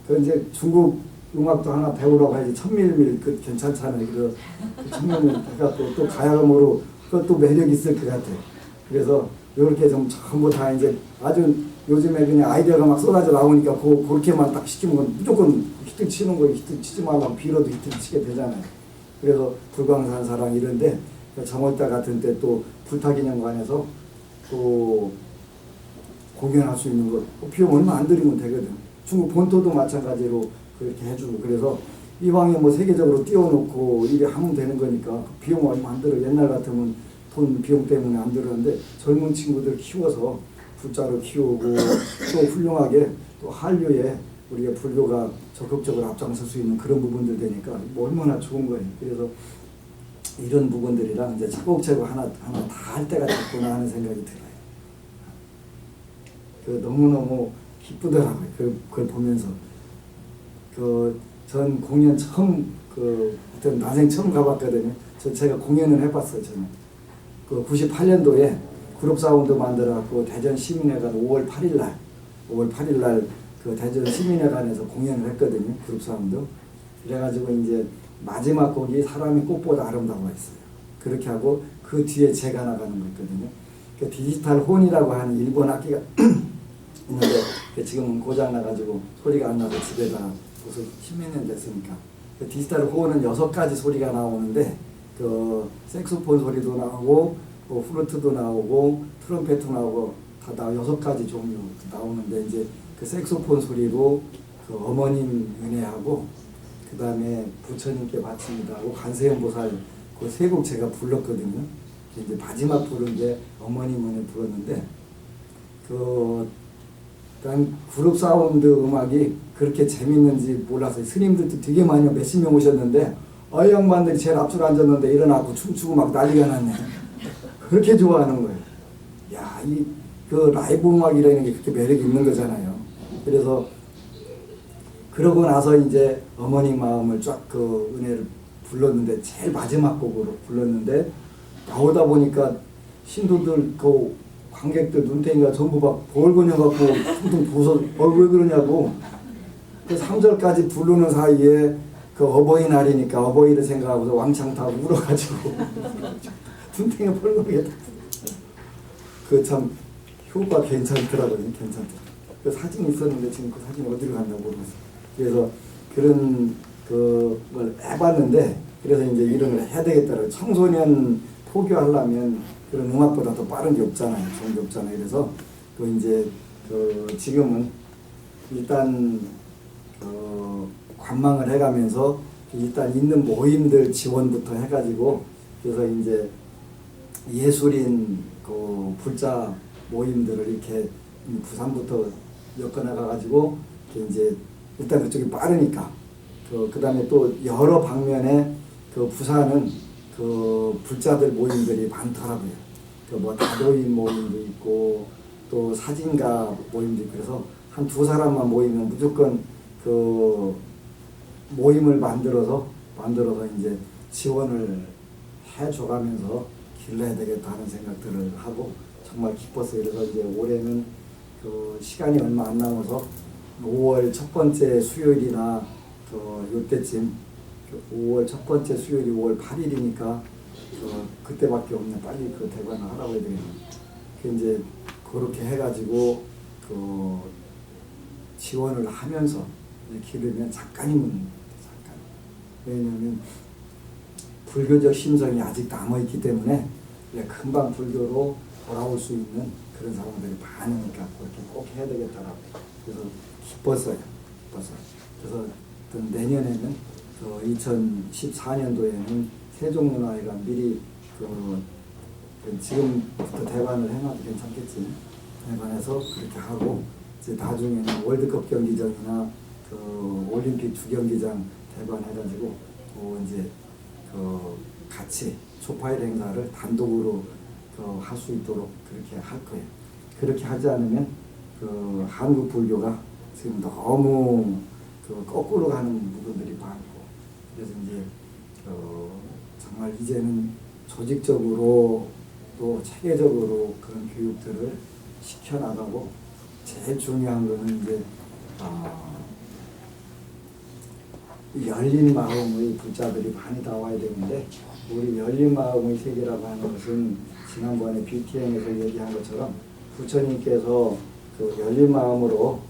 그 이제 중국 음악도 하나 배우라고 해야지 천밀밀 그 괜찮잖아요. 그래서 그 천밀밀 해갖고 또 가야금으로 그것도 매력 있을 것 같아. 그래서 이렇게 좀 전부 다 이제 아주 요즘에 그냥 아이디어가 막 쏟아져 나오니까 그렇게만 딱 시키면 건 무조건 히트 치는 거 히트 치지 말라고 빌어도 히트 치게 되잖아요. 그래서 불광산 사랑 이런데 정월달 같은 때 또 불타기념관에서 또 공연할 수 있는 거 비용 얼마 안 들이면 되거든. 중국 본토도 마찬가지로 그렇게 해주고 그래서 이왕에 뭐 세계적으로 띄워놓고 이게 하면 되는 거니까 비용 얼마 안 들어. 옛날 같으면 돈 비용 때문에 안 들었는데 젊은 친구들 키워서 불자로 키우고 또 훌륭하게 또 한류에 우리가 불교가 적극적으로 앞장설 수 있는 그런 부분들 되니까 뭐 얼마나 좋은 거예요. 그래서 이런 부분들이랑 이제 차곡차곡 하나 다 할 때가 됐구나 하는 생각이 들어요. 그 너무너무 기쁘더라고요. 그걸 보면서 전 공연 처음 그때 난생 처음 가봤거든요. 제가 공연을 해봤어요. 저는 그 98년도에 그룹 사운드 만들어갖고 대전 시민회관 5월 8일날 그 대전 시민회관에서 공연을 했거든요. 그룹 사운드. 그래가지고 이제 마지막 곡이 사람이 꽃보다 아름다워 했어요. 그렇게 하고 그 뒤에 제가 나가는 거 있거든요. 그 디지털 혼이라고 하는 일본 악기가 있는데 지금은 고장 나가지고 소리가 안 나서 집에다 벌써 10몇 년 됐으니까 그 디지털 혼은 6가지 소리가 나오는데 그 색소폰 소리도 나오고 뭐 플루트도 나오고 트럼펫도 나오고 다 6가지 종류 나오는데 이제 그 색소폰 소리로 그 어머님 은혜하고 그 다음에 부처님께 바칩니다 하고 관세음 보살 그 세 곡 제가 불렀거든요. 이제 마지막 부른 게 어머님 은혜 불렀는데 난 그룹 사운드 음악이 그렇게 재밌는지 몰랐어요. 스님들도 되게 많이 몇십 명 오셨는데 이 양반들이 제일 앞줄 앉았는데 일어나고 춤추고 막 난리가 났네. 그렇게 좋아하는 거예요. 야, 그 라이브 음악이라는 게 그렇게 매력이 있는 거잖아요. 그래서 그러고 나서 이제 어머니 마음을 쫙 그 은혜를 불렀는데 제일 마지막 곡으로 불렀는데 나오다 보니까 신도들 그 관객들 눈탱이가 전부 막 벌거녀갖고 퉁퉁 부서 왜 그러냐고 그 3절까지 부르는 사이에 그 어버이날이니까 어버이를 생각하고서 왕창 타고 울어가지고 분탱에 펄럭이게 그참 효과 괜찮더라고요. 괜찮더라고요. 그 사진이 있었는데 지금 그 사진이 어디로 갔나 모르겠어요. 그래서 그런 그걸 해봤는데 그래서 이제 이런 걸 해야 되겠다고 청소년 포교하려면 그런 음악보다 더 빠른 게 없잖아요. 좋은 게 없잖아요. 그래서 그 이제 그 지금은 일단 관망을 해가면서 일단 있는 모임들 지원부터 해가지고 그래서 이제 예술인 그 불자 모임들을 이렇게 부산부터 엮어나가가지고 이제 일단 그쪽이 빠르니까 그 다음에 또 여러 방면에 그 부산은 그 불자들 모임들이 많더라고요. 그 뭐 다도인 모임도 있고 또 사진가 모임도 있고 그래서 한 두 사람만 모이면 무조건 그 모임을 만들어서 이제 지원을 해줘가면서 길러야 되겠다 하는 생각들을 하고 정말 기뻤어요. 그래서 이제 올해는 그 시간이 얼마 안 남아서 5월 첫 번째 수요일이나 요때쯤 5월 첫 번째 수요일이 5월 8일이니까 그때밖에 없네. 빨리 그 대관을 하라고 해야 되겠네. 그 이제 그렇게 해가지고 그 지원을 하면서 기르면 잠깐이면 잠깐. 왜냐하면 불교적 심성이 아직 남아있기 때문에 금방 불교로 돌아올 수 있는 그런 사람들이 많으니까 그렇게 꼭 해야 되겠다라고. 그래서 기뻤어요. 그래서 내년에는 2014년도에는 세종문화회관 미리 지금부터 대관을 해놔도 괜찮겠지. 대관해서 그렇게 하고 이제 나중에는 월드컵 경기장이나 올림픽 주경기장 대관해가지고 이제 같이 초파일 행사를 단독으로 할 수 있도록 그렇게 할 거예요. 그렇게 하지 않으면 한국 불교가 지금 너무 거꾸로 가는 부분들이 많고 그래서 이제 정말 이제는 조직적으로 또 체계적으로 그런 교육들을 시켜나가고 제일 중요한 거는 이제 열린 마음의 불자들이 많이 나와야 되는데 우리 열린 마음의 세계라고 하는 것은 지난번에 BTN에서 얘기한 것처럼 부처님께서 그 열린 마음으로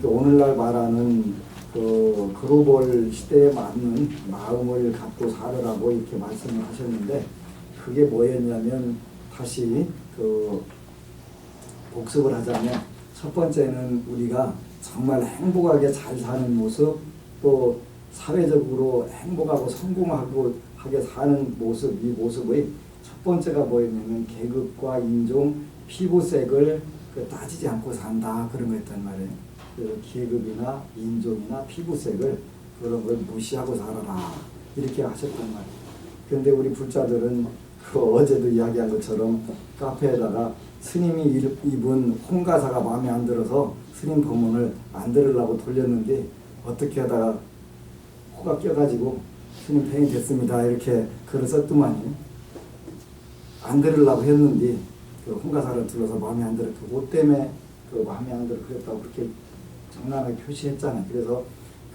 오늘날 말하는 글로벌 시대에 맞는 마음을 갖고 살으라고 이렇게 말씀을 하셨는데 그게 뭐였냐면 다시 복습을 하자면 첫 번째는 우리가 정말 행복하게 잘 사는 모습 또 사회적으로 행복하고 성공하고 하게 사는 모습 이 모습의 첫 번째가 뭐였냐면 계급과 인종 피부색을 따지지 않고 산다 그런 거였단 말이에요. 그래서 계급이나 인종이나 피부색을 그런 걸 무시하고 살아라 이렇게 하셨단 말이에요. 그런데 우리 불자들은 어제도 이야기한 것처럼 카페에다가 스님이 입은 홍가사가 마음에 안 들어서 스님 법문을 안 들으려고 돌렸는데 어떻게 하다가 코가 껴가지고 스님 팽이 됐습니다 이렇게 글을 썼더만요. 안 들으려고 했는데 홍가사를 들어서 마음에 안 들어 옷 때문에 마음에 안 들어 그랬다고 그렇게 장난하게 표시했잖아요. 그래서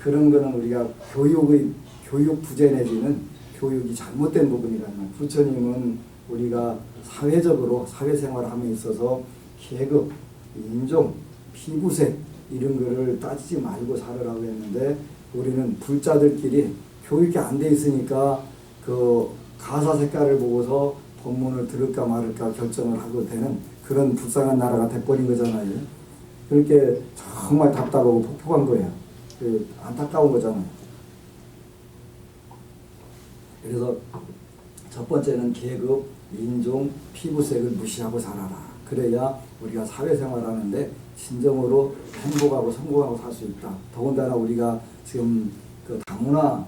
그런 거는 우리가 교육 부재 내지는 교육이 잘못된 부분이라는 거예요. 부처님은 우리가 사회적으로 사회생활을 함에 있어서 계급, 인종, 피부색 이런 거를 따지지 말고 살으라고 했는데 우리는 불자들끼리 교육이 안 돼 있으니까 가사 색깔을 보고서 법문을 들을까 말을까 결정을 하고 되는 그런 불쌍한 나라가 돼버린 거잖아요. 그렇게 정말 답답하고 폭폭한 거예요. 안타까운 거잖아요. 그래서 첫 번째는 계급, 인종, 피부색을 무시하고 살아라. 그래야 우리가 사회생활하는데 진정으로 행복하고 성공하고 살 수 있다. 더군다나 우리가 지금 다문화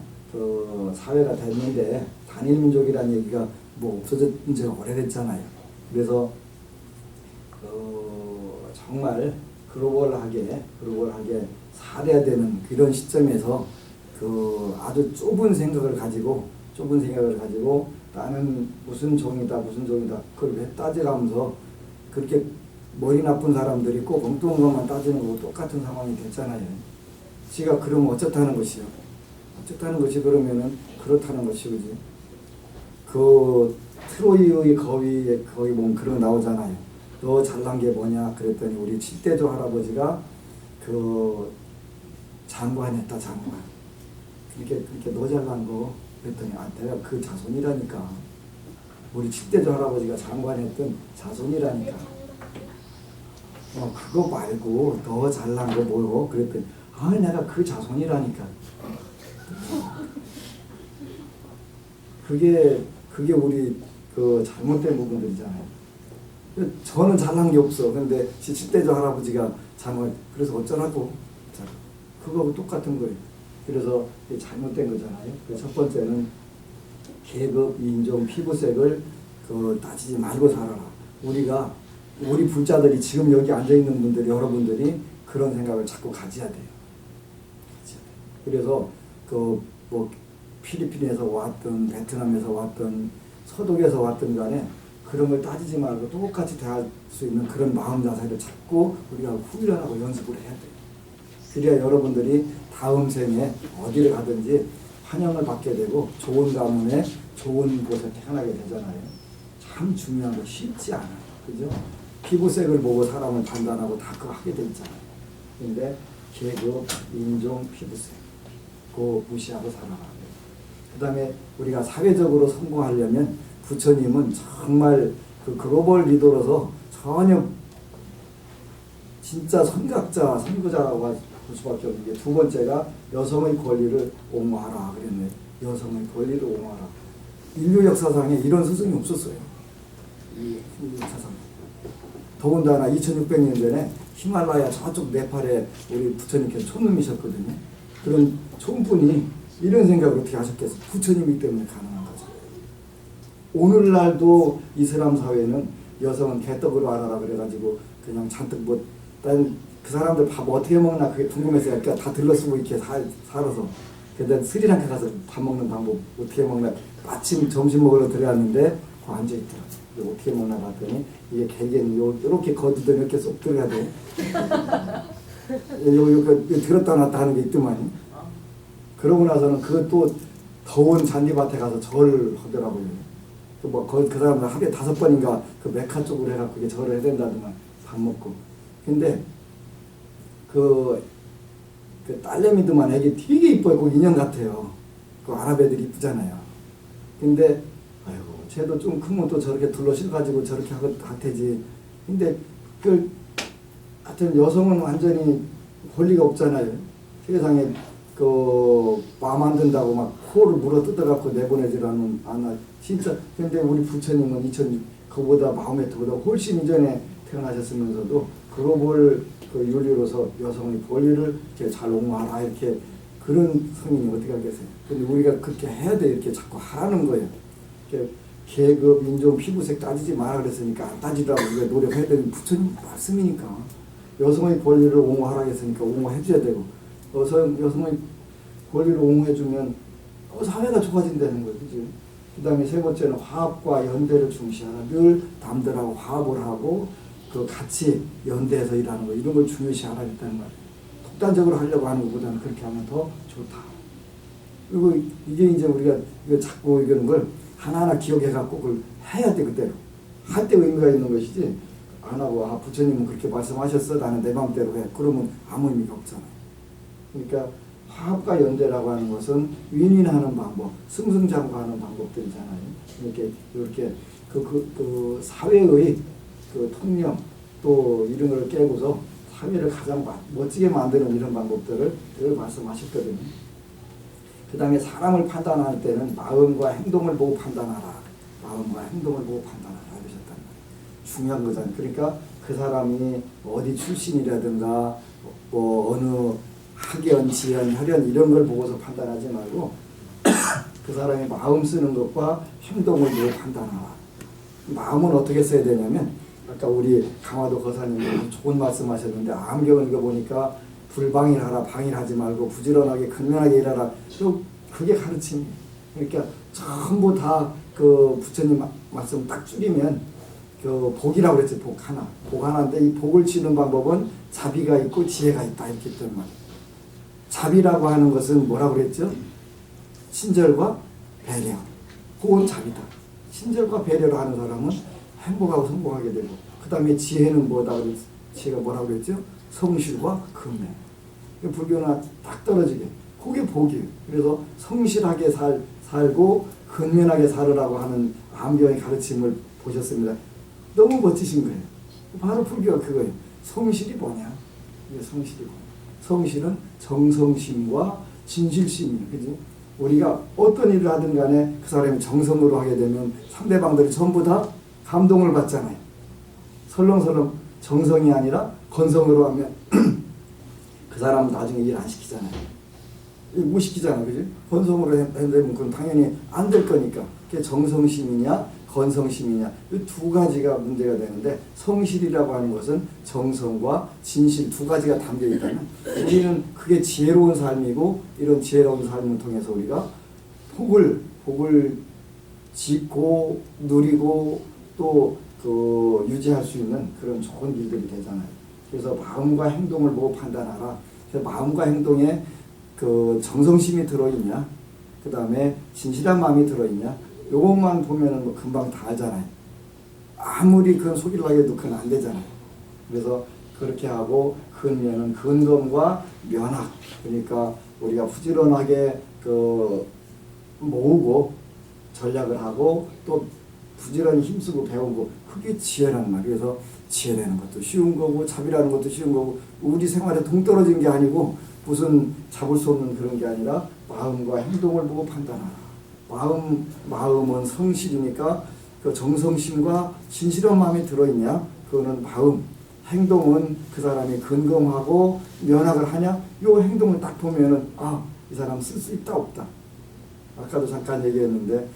사회가 됐는데 단일민족이라는 얘기가 없어진 지가 오래됐잖아요. 그래서 정말 글로벌하게 살아야 되는 그런 시점에서 아주 좁은 생각을 가지고 나는 무슨 종이다 그걸 왜 따져가면서 그렇게 머리 나쁜 사람들이 꼭 엉뚱한 것만 따지는 거고 똑같은 상황이 됐잖아요. 지가 그러면 어쩌다는 것이요. 어쨌다는 것이 그러면은 그렇다는 것이 그지. 그 트로이의 거기 보면 그런 거 나오잖아요. 너 잘난 게 뭐냐 그랬더니 우리 칠대조 할아버지가 그 장관했다 장관. 그렇게 너 잘난 거 그랬더니 내가 그 자손이라니까. 우리 칠대조 할아버지가 장관했던 자손이라니까. 그거 말고 너 잘난 거 뭐요? 그랬더니 내가 그 자손이라니까. 그게 우리 그 잘못된 부분들이잖아요. 저는 잘난 게 없어. 근데 칠대조 할아버지가 그래서 어쩌라고. 자, 그거하고 똑같은 거예요. 그래서 잘못된 거잖아요. 첫 번째는 계급, 인종, 피부색을 따지지 말고 살아라. 우리 불자들이 지금 여기 앉아 있는 분들이 여러분들이 그런 생각을 자꾸 가져야 돼요. 그래서 뭐 필리핀에서 왔든 베트남에서 왔든 서독에서 왔든 간에 그런 걸 따지지 말고 똑같이 대할 수 있는 그런 마음 자세를 자꾸 우리가 훈련하고 연습을 해야 돼요. 그래야 여러분들이 다음 생에 어디를 가든지 환영을 받게 되고 좋은 가문에 좋은 곳에 태어나게 되잖아요. 참 중요한 거 쉽지 않아요. 그죠? 피부색을 보고 사람을 판단하고 다 그거 하게 돼 있잖아요. 근데 계급, 인종, 피부색 그거 무시하고 살아가야 돼요. 그 다음에 우리가 사회적으로 성공하려면 부처님은 정말 그 글로벌 리더로서 전혀 진짜 선각자, 선구자라고 할 수밖에 없는 게 두 번째가 여성의 권리를 옹호하라 그랬네. 여성의 권리를 옹호하라. 인류 역사상에 이런 스승이 없었어요. 이 인류 역사상. 더군다나 2600년 전에 히말라야 저쪽 네팔에 우리 부처님께서 촌놈이셨거든요. 그런 촌분이 이런 생각을 어떻게 하셨겠어요? 부처님이기 때문에 가능한 거죠. 오늘날도 이슬람 사회는 여성은 개떡으로 알아라 그래가지고 그냥 잔뜩 난 그 사람들 밥 어떻게 먹나 그게 궁금해서 그러니까 다 들러쓰고 이렇게 살아서. 근데 스리랑카 가서 밥 먹는 방법 어떻게 먹나 마침 점심 먹으러 들어갔는데 거 앉아 있더라고요. 어떻게 먹나 봤더니 이게 개개는 이렇게 거두더니 이렇게 쏙 들어가야 돼. 요 들었다 놨다 하는 게 있더만. 그러고 나서는 그것도 더운 잔디밭에 가서 절을 하더라고요. 그 사람들 하루에 5번인가 그 메카 쪽으로 해갖고 그게 절을 해야 된다더만 밥 먹고. 근데 그 딸내미들만 애기 되게 이뻐요. 그 인형 같아요. 그 아랍 애들이 이쁘잖아요. 근데 아이고 쟤도 좀 크면 또 저렇게 둘러실가지고 저렇게 할 테지. 근데 하여튼 여성은 완전히 권리가 없잖아요. 세상에 마음 안 든다고 막 코를 물어 뜯어갖고 내보내지라는 않아. 진짜. 근데 우리 부처님은 그보다 마음에트보다 훨씬 이전에 태어나셨으면서도 글로벌 윤리로서 여성의 권리를 이렇게 잘 옹호하라 이렇게 그런 성인이 어떻게 하겠어요? 근데 우리가 그렇게 해야 돼 이렇게 자꾸 하라는 거예요. 이렇게 계급, 인종, 피부색 따지지 마라 그랬으니까 안 따지라고 우리가 노력해야 되는 부처님 말씀이니까. 여성의 권리를 옹호하라 했으니까 옹호해줘야 되고 여성의 권리를 옹호해주면 사회가 좋아진다는 거예요. 그치? 그 다음에 세 번째는 화합과 연대를 중시하라. 늘 남들하고 화합을 하고 같이 연대해서 일하는 거 이런 걸 중요시하라 했다는 말이에요. 독단적으로 하려고 하는 것보다는 그렇게 하면 더 좋다. 그리고 이게 이제 우리가 이거 자꾸 이런 걸 하나하나 기억해갖고 그걸 해야 돼. 그대로 할 때 의미가 있는 것이지 안 하고 부처님은 그렇게 말씀하셨어 나는 내 마음대로 해 그러면 아무 의미가 없잖아요. 그러니까 화합과 연대라고 하는 것은 윈윈하는 방법, 승승장구하는 방법들이잖아요. 이렇게 그 사회의 통념 또 이런 걸 깨고서 사회를 가장 멋지게 만드는 이런 방법들을 늘 말씀하셨거든요. 그 다음에 사람을 판단할 때는 마음과 행동을 보고 판단하라. 마음과 행동을 보고 판단하라 그러셨단 말이에요. 중요한 거잖아요. 그러니까 그 사람이 어디 출신이라든가 어느 학연, 지연, 혈연 이런 걸 보고서 판단하지 말고 그 사람이 마음 쓰는 것과 행동을 보고 판단하라. 마음은 어떻게 써야 되냐면 아까 우리 강화도 거사님이 좋은 말씀하셨는데 암경을 읽어보니까 불방일하라 방일하지 말고 부지런하게 근면하게 일하라. 그게 가르침이에요. 그러니까 전부 다 부처님 말씀 딱 줄이면 복이라고 그랬지. 복 하나인데 이 복을 치는 방법은 자비가 있고 지혜가 있다 이렇게 했단 말이에요. 자비라고 하는 것은 뭐라고 그랬죠? 친절과 배려. 그건 자비다. 친절과 배려를 하는 사람은 행복하고 성공하게 되고, 그 다음에 지혜는 뭐다 그랬, 지혜가 뭐라고 그랬죠? 성실과 근면. 불교는 딱 떨어지게. 그게 복이에요. 그래서 성실하게 살고 근면하게 살으라고 하는 암경의 가르침을 보셨습니다. 너무 멋지신 거예요. 바로 불교가 그거예요. 성실이 뭐냐? 이게 성실이고. 성실은 정성심과 진실심이에요. 그지? 우리가 어떤 일을 하든 간에 그 사람이 정성으로 하게 되면 상대방들이 전부 다 감동을 받잖아요. 설렁설렁 정성이 아니라 건성으로 하면 그 사람은 나중에 일 안 시키잖아요. 못 시키잖아요. 그지? 건성으로 한다면 그건 당연히 안 될 거니까. 그게 정성심이냐 건성심이냐 이 두 가지가 문제가 되는데, 성실이라고 하는 것은 정성과 진실 두 가지가 담겨 있다면 우리는 그게 지혜로운 삶이고, 이런 지혜로운 삶을 통해서 우리가 복을 짓고 누리고 또 그 유지할 수 있는 그런 좋은 일들이 되잖아요. 그래서 마음과 행동을 보고 판단하라. 그래서 마음과 행동에 그 정성심이 들어있냐, 그 다음에 진실한 마음이 들어있냐, 요것만 보면은 뭐 금방 다 알잖아요. 아무리 그건 속이려고 해도 그건 안 되잖아요. 그래서 그렇게 하고, 근면은 근검과 면학, 그러니까 우리가 부지런하게 그 모으고 전략을 하고 또 부지런히 힘쓰고 배우고, 그게 지혜라는 말이에요. 그래서 지혜라는 것도 쉬운 거고 자비라는 것도 쉬운 거고, 우리 생활에 동떨어진 게 아니고 무슨 잡을 수 없는 그런 게 아니라 마음과 행동을 보고 판단하라. 마음은 성실이니까 그 정성심과 진실한 마음이 들어있냐, 그거는 마음. 행동은 그 사람이 근검하고 면학을 하냐, 요 행동을 딱 보면은 이 사람 쓸 수 있다 없다. 아까도 잠깐 얘기했는데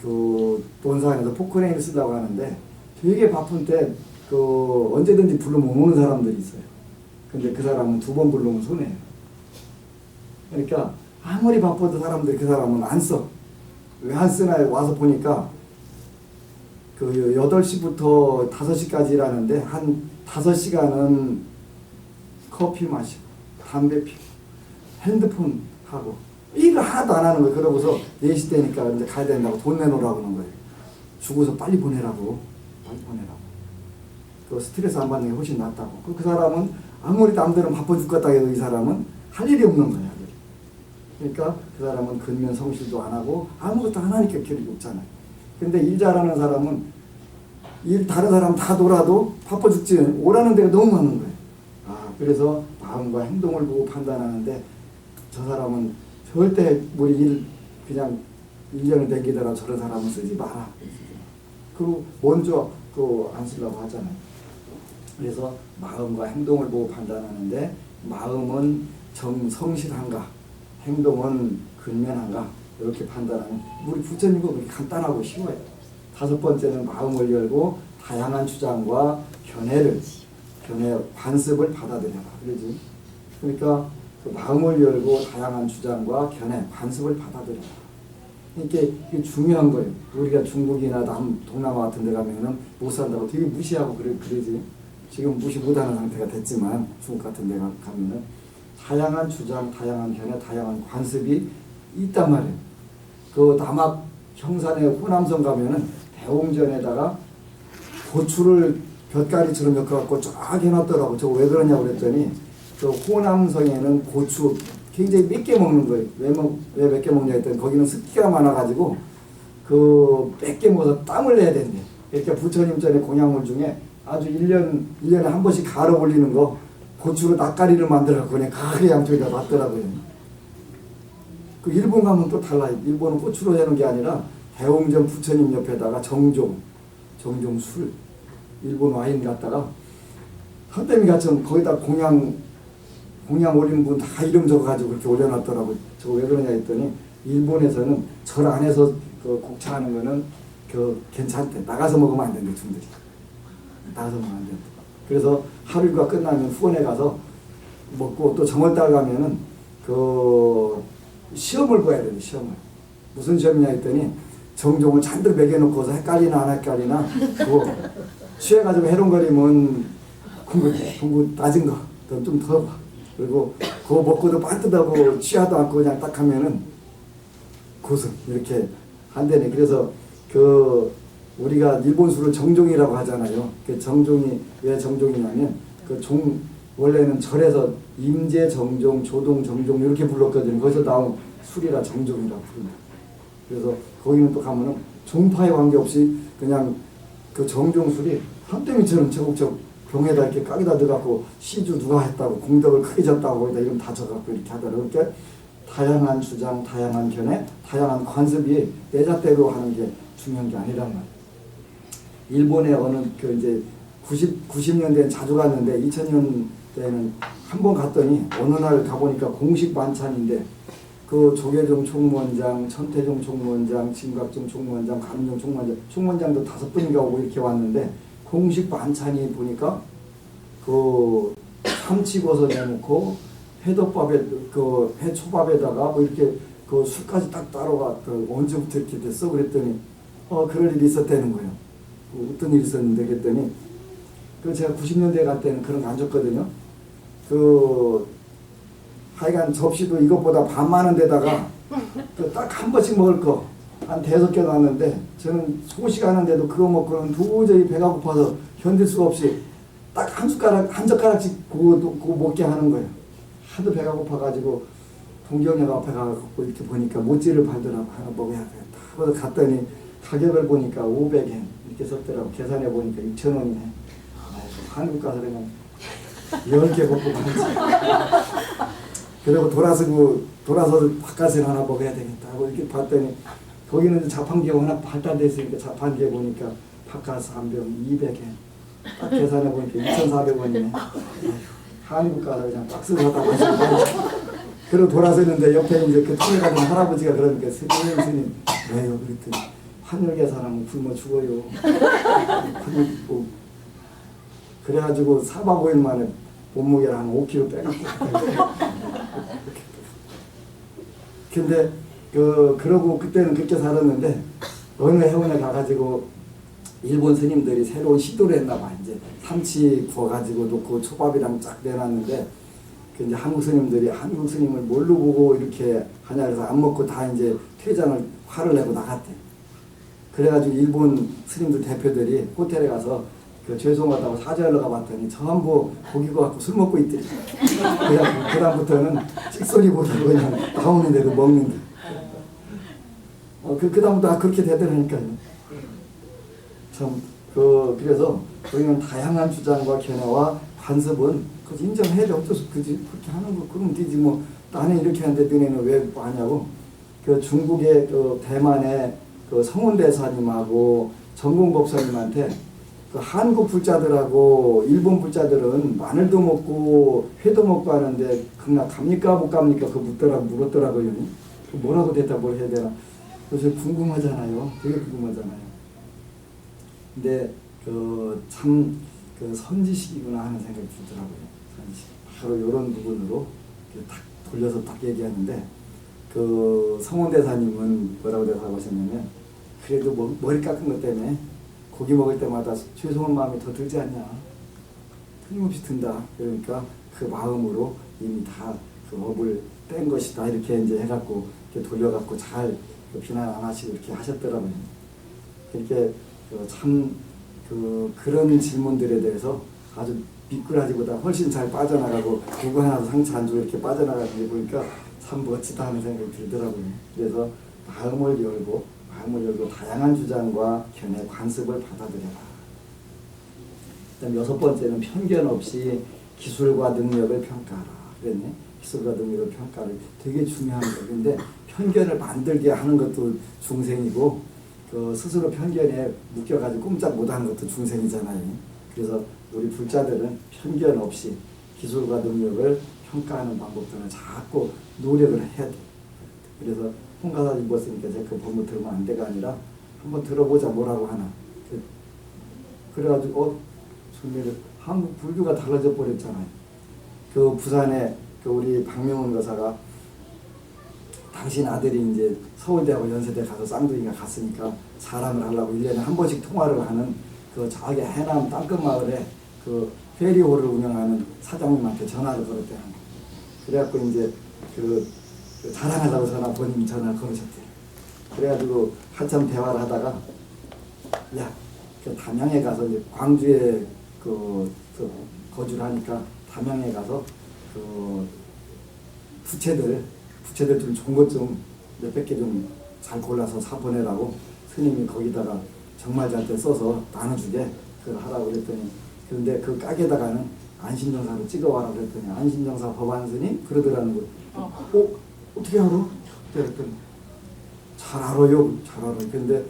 그 본사에서 포크레인을 쓰려고 하는데 되게 바쁜 때 그 언제든지 부르면 오는 사람들이 있어요. 근데 그 사람은 2번 부르면 손해예요. 그러니까 아무리 바빠도 사람들이 그 사람은 안 써. 왜 안 쓰나요? 와서 보니까 그 8시부터 5시까지 일하는데 한 5시간은 커피 마시고 담배 피고 핸드폰 하고 일을 하나도 안 하는 거예요. 그러고서 4시 되니까 이제 가야 된다고 돈 내놓으라고 하는 거예요. 주고서 빨리 보내라고. 그 스트레스 안 받는 게 훨씬 낫다고. 그 사람은 아무리 남들은 바빠 죽겠다 해도 이 사람은 할 일이 없는 거야. 그러니까 그 사람은 근면 성실도 안 하고 아무것도 안 하니까 결이 없잖아요. 근데 일 잘하는 사람은 다른 사람 다 놀아도 바빠 죽지, 오라는 데가 너무 많은 거예요. 그래서 마음과 행동을 보고 판단하는데, 저 사람은 절대 우리 일 그냥 1년을 내기더라 저런 사람은 쓰지 마라. 그리고 먼저 안 쓰려고 하잖아요. 그래서 마음과 행동을 보고 판단하는데, 마음은 성실한가, 행동은 근면한가, 이렇게 판단하는, 우리 부처님도 그렇게 간단하고 쉬워요. 5번째는 마음을 열고 다양한 주장과 견해 관습을 받아들여라. 그러지? 그러니까 그 마음을 열고 다양한 주장과 견해 관습을 받아들여라. 이게 중요한 거예요. 우리가 중국이나 동남아 같은 데 가면은 못 산다고 되게 무시하고 그러지. 지금 무시 못하는 상태가 됐지만 중국 같은 데 가면은 다양한 주장, 다양한 견해, 다양한 관습이 있단 말이에요. 그 남악 형산의 호남성 가면은 대웅전에다가 고추를 볕가리처럼 엮어갖고 쫙 해놨더라고. 저거 왜 그러냐고 그랬더니, 그 호남성에는 고추 굉장히 몇 개 먹는 거예요. 왜 몇 개 먹냐 했더니, 거기는 습기가 많아가지고 그 몇 개 먹어서 땀을 내야 된대. 그러니까 부처님 전에 공약물 중에 아주 1년에 한 번씩 갈아 올리는 거, 고추로 낯가리를 만들어갖고 그냥 가게 양쪽에다 놨더라고요. 그 일본 가면 또 달라요. 일본은 고추로 해놓은 게 아니라 대웅전 부처님 옆에다가 정종 술, 일본 와인 갖다가 선대미 같은 거기다 공양 올린 분 다 이름 적어가지고 그렇게 올려놨더라고. 저거 왜 그러냐 했더니, 일본에서는 절 안에서 그 곡차하는 거는 괜찮대. 나가서 먹으면 안 된대, 춤들이. 나가서 먹으면 안 된대. 그래서 하루가 끝나면 후원에 가서 먹고, 또 정월달 가면은 시험을 봐야 된대. 시험을. 무슨 시험이냐 했더니, 정종을 잔뜩 먹여놓고서 헷갈리나 안 헷갈리나, 그거 취해가지고 해롱거리면 공부 낮은 거 좀 더 봐. 그리고 그거 먹고도 반듯하고 취하도 않고 그냥 딱 하면은 고승 이렇게 한대네. 그래서 그 우리가 일본술을 정종이라고 하잖아요. 그 정종이 왜 정종이냐면 그 종 원래는 절에서 임재 정종, 조동 정종 이렇게 불렀거든요. 거기서 나온 술이라 정종이라고 부릅니다. 그래서 거기는 또 가면은 종파에 관계없이 그냥 그 정종술이 한더미처럼 저곡저곡 병에다 이렇게 깍에다 넣어갖고 시주 누가 했다고 공덕을 크게 졌다고 거기다 이름 다 적갖고 이렇게 하더라고요. 그러니까 다양한 주장, 다양한 견해, 다양한 관습이 내 잣대로 하는 게 중요한 게 아니란 말이에요. 일본에 어느 그 이제 90년대엔 자주 갔는데 2000년대에는 한 번 갔더니 어느 날 가보니까 공식 만찬인데 그 조계종 총무원장, 천태종 총무원장, 진각종 총무원장, 감룡 총무원장, 총무원장도 5분인가 오고 이렇게 왔는데 공식 반찬이 보니까 그 참치버섯 해놓고 회덮밥에 그 회초밥에다가 뭐 이렇게 그 술까지 딱 따로가 언제부터 이렇게 됐어 그랬더니 그럴 일이 있었다는 거예요. 어떤 일이 있었는데 그랬더니 그 제가 90년대 갈 때는 그런 거 안 줬거든요. 그 하여간 접시도 이것보다 반 많은 데다가 그 딱 한 번씩 먹을 거 한 5개 놨는데 저는 소식 하는데도 그거 먹고는 도저히 배가 고파서 견딜 수가 없이 딱 한 숟가락 한 젓가락씩 그거 먹게 하는 거예요. 하도 배가 고파가지고 동경역 앞에 가서 이렇게 보니까 모찌를 팔더라고. 하나 먹어야겠다. 그래서 갔더니 가격을 보니까 500엔 이렇게 썼더라고. 계산해 보니까 6,000원이네. 한국 가서 그냥 10개 먹고 말지. 그리고 돌아서 바깥에 하나 먹어야 되겠다 하고 이렇게 봤더니 거기는 자판기가 워낙 발달돼 있으니까 자판기에 보니까 바깥 3병 200엔 딱 계산해 보니까 2,400원이네. 한국 가서 그냥 박스 사다 마시고 그리고 돌아서는데 옆에 이제 그 통에 가던 할아버지가 그러니까 스님 왜요? 그랬더니 환율 계산하면 굶어 죽어요. 뭐 그래가지고 4박 5일 만에 몸무게를 한 5kg 빼갖고 근데 그러고 그때는 그렇게 살았는데 어느 해운에 가가지고 일본 스님들이 새로운 시도를 했나봐. 이제 삼치 구워가지고 놓고 초밥이랑 쫙 내놨는데 그 이제 한국 스님들이 한국 스님을 뭘로 보고 이렇게 하냐 그래서 안 먹고 다 이제 퇴장을 화를 내고 나갔대. 그래가지고 일본 스님들 대표들이 호텔에 가서 그 죄송하다고 사죄하러 가봤더니 전부 고기 구워갖고 술 먹고 있더니 그래갖고 그다음부터는 찍소리 보다고 그냥 나오는 대로 먹는다. 그다음부터 그렇게 되더라니까요. 참 그래서 우리는 다양한 주장과 견해와 관습은 그 인정해야 어쩔 수 그지 그렇게 하는 거 그러면 되지 뭐 나는 이렇게 하는데 너네는 왜 하냐고. 그 중국의 그 대만의 그 성훈대사님하고 전공법사님한테 그 한국 불자들하고 일본 불자들은 마늘도 먹고 회도 먹고 하는데 그냥 갑니까 못 갑니까 그 물었더라고요. 뭐라고 대답을 해야 되나. 그래서 궁금하잖아요. 되게 궁금하잖아요. 근데 참 선지식이구나 하는 생각이 들더라고요. 선지식. 바로 이런 부분으로 딱 돌려서 딱 얘기하는데 그 성원대사님은 뭐라고 대답하셨냐면 그래도 머리 깎은 것 때문에 고기 먹을 때마다 죄송한 마음이 더 들지 않냐. 틀림없이 든다. 그러니까 그 마음으로 이미 다 그 업을 뗀 것이다. 이렇게 이제 해갖고 이렇게 돌려갖고 잘 비난 안 하시고 이렇게 하셨더라고요. 이렇게 참 그런 질문들에 대해서 아주 미꾸라지보다 훨씬 잘 빠져나가고 누구 하나도 상처 안 주고 이렇게 빠져나가는 게 보니까 참 멋지다 하는 생각이 들더라고요. 그래서 마음을 열고 다양한 주장과 견해, 관습을 받아들여라. 그다음 6번째는 편견 없이 기술과 능력을 평가하라. 그랬네. 기술과 능력을 평가를 되게 중요한 거예요. 근데 편견을 만들게 하는 것도 중생이고 스스로 편견에 묶여가지고 꼼짝 못하는 것도 중생이잖아요. 그래서 우리 불자들은 편견 없이 기술과 능력을 평가하는 방법들을 자꾸 노력을 해야 돼. 그래서 홍가사 입었으니까 제가 그 법문 들으면 안 돼가 아니라 한번 들어보자 뭐라고 하나. 그래가지고 한국 불교가 달라져 버렸잖아요. 그 부산에 그 우리 박명훈 거사가 당신 아들이 이제 서울대하고 연세대 가서 쌍둥이가 갔으니까 사람을 하려고 1년에 한 번씩 통화를 하는 그 저기 해남 땅끝마을에 그 페리호를 운영하는 사장님한테 전화를 걸었대요. 그래갖고 이제 자랑하려고 본인이 전화를 걸으셨대요. 그래가지고 한참 대화를 하다가 야, 그 담양에 가서 이제 광주에 그 거주를 하니까 담양에 가서 그 부채들 좀 좋은 것 좀 몇백 개 좀 잘 골라서 사 보내라고 스님이 거기다가 정말자한테 써서 나눠주게 그걸 하라고 그랬더니, 그런데 그 가게다가는 안심정사로 찍어와라 그랬더니 안심정사 법안 스님 그러더라는 거예요. 어떻게 알아? 그랬더니 잘 알아요, 잘 알아요. 근데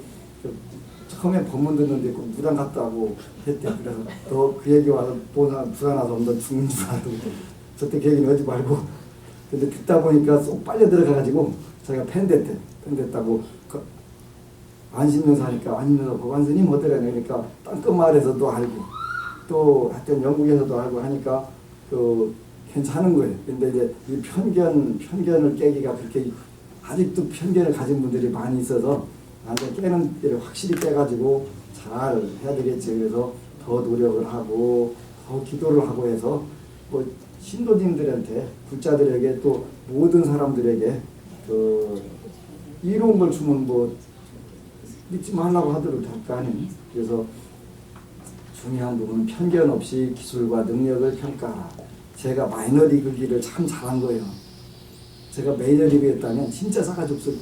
처음에 법문 듣는데 그 무당 같다고 했대. 그래서 너 그 얘기 와서 또 불안해서 너 죽는 줄 알고 저때 그 얘기는 하지 말고. 근데 듣다 보니까 쏙 빨려 들어가가지고 자기가 팬됐다고 안심명사 하니까 안심명사 법안스님 어떠라네. 그러니까 땅끝마을에서도 알고 또 하여튼 영국에서도 알고 하니까 그 괜찮은 거예요. 근데 이제 이 편견을 깨기가 그렇게 아직도 편견을 가진 분들이 많이 있어서 완전 깨는 때를 확실히 깨가지고 잘 해야 되겠지. 그래서 더 노력을 하고 더 기도를 하고 해서 뭐 신도님들한테 불자들에게 또 모든 사람들에게 그 이로운 걸 주면 뭐 믿지 말라고 하더라도 될 거 아니에요. 그래서 중요한 부분은 편견 없이 기술과 능력을 평가하라. 제가 마이너리그기를 참 잘한 거예요. 제가 메이저리그였다면 진짜 싸가지 없을,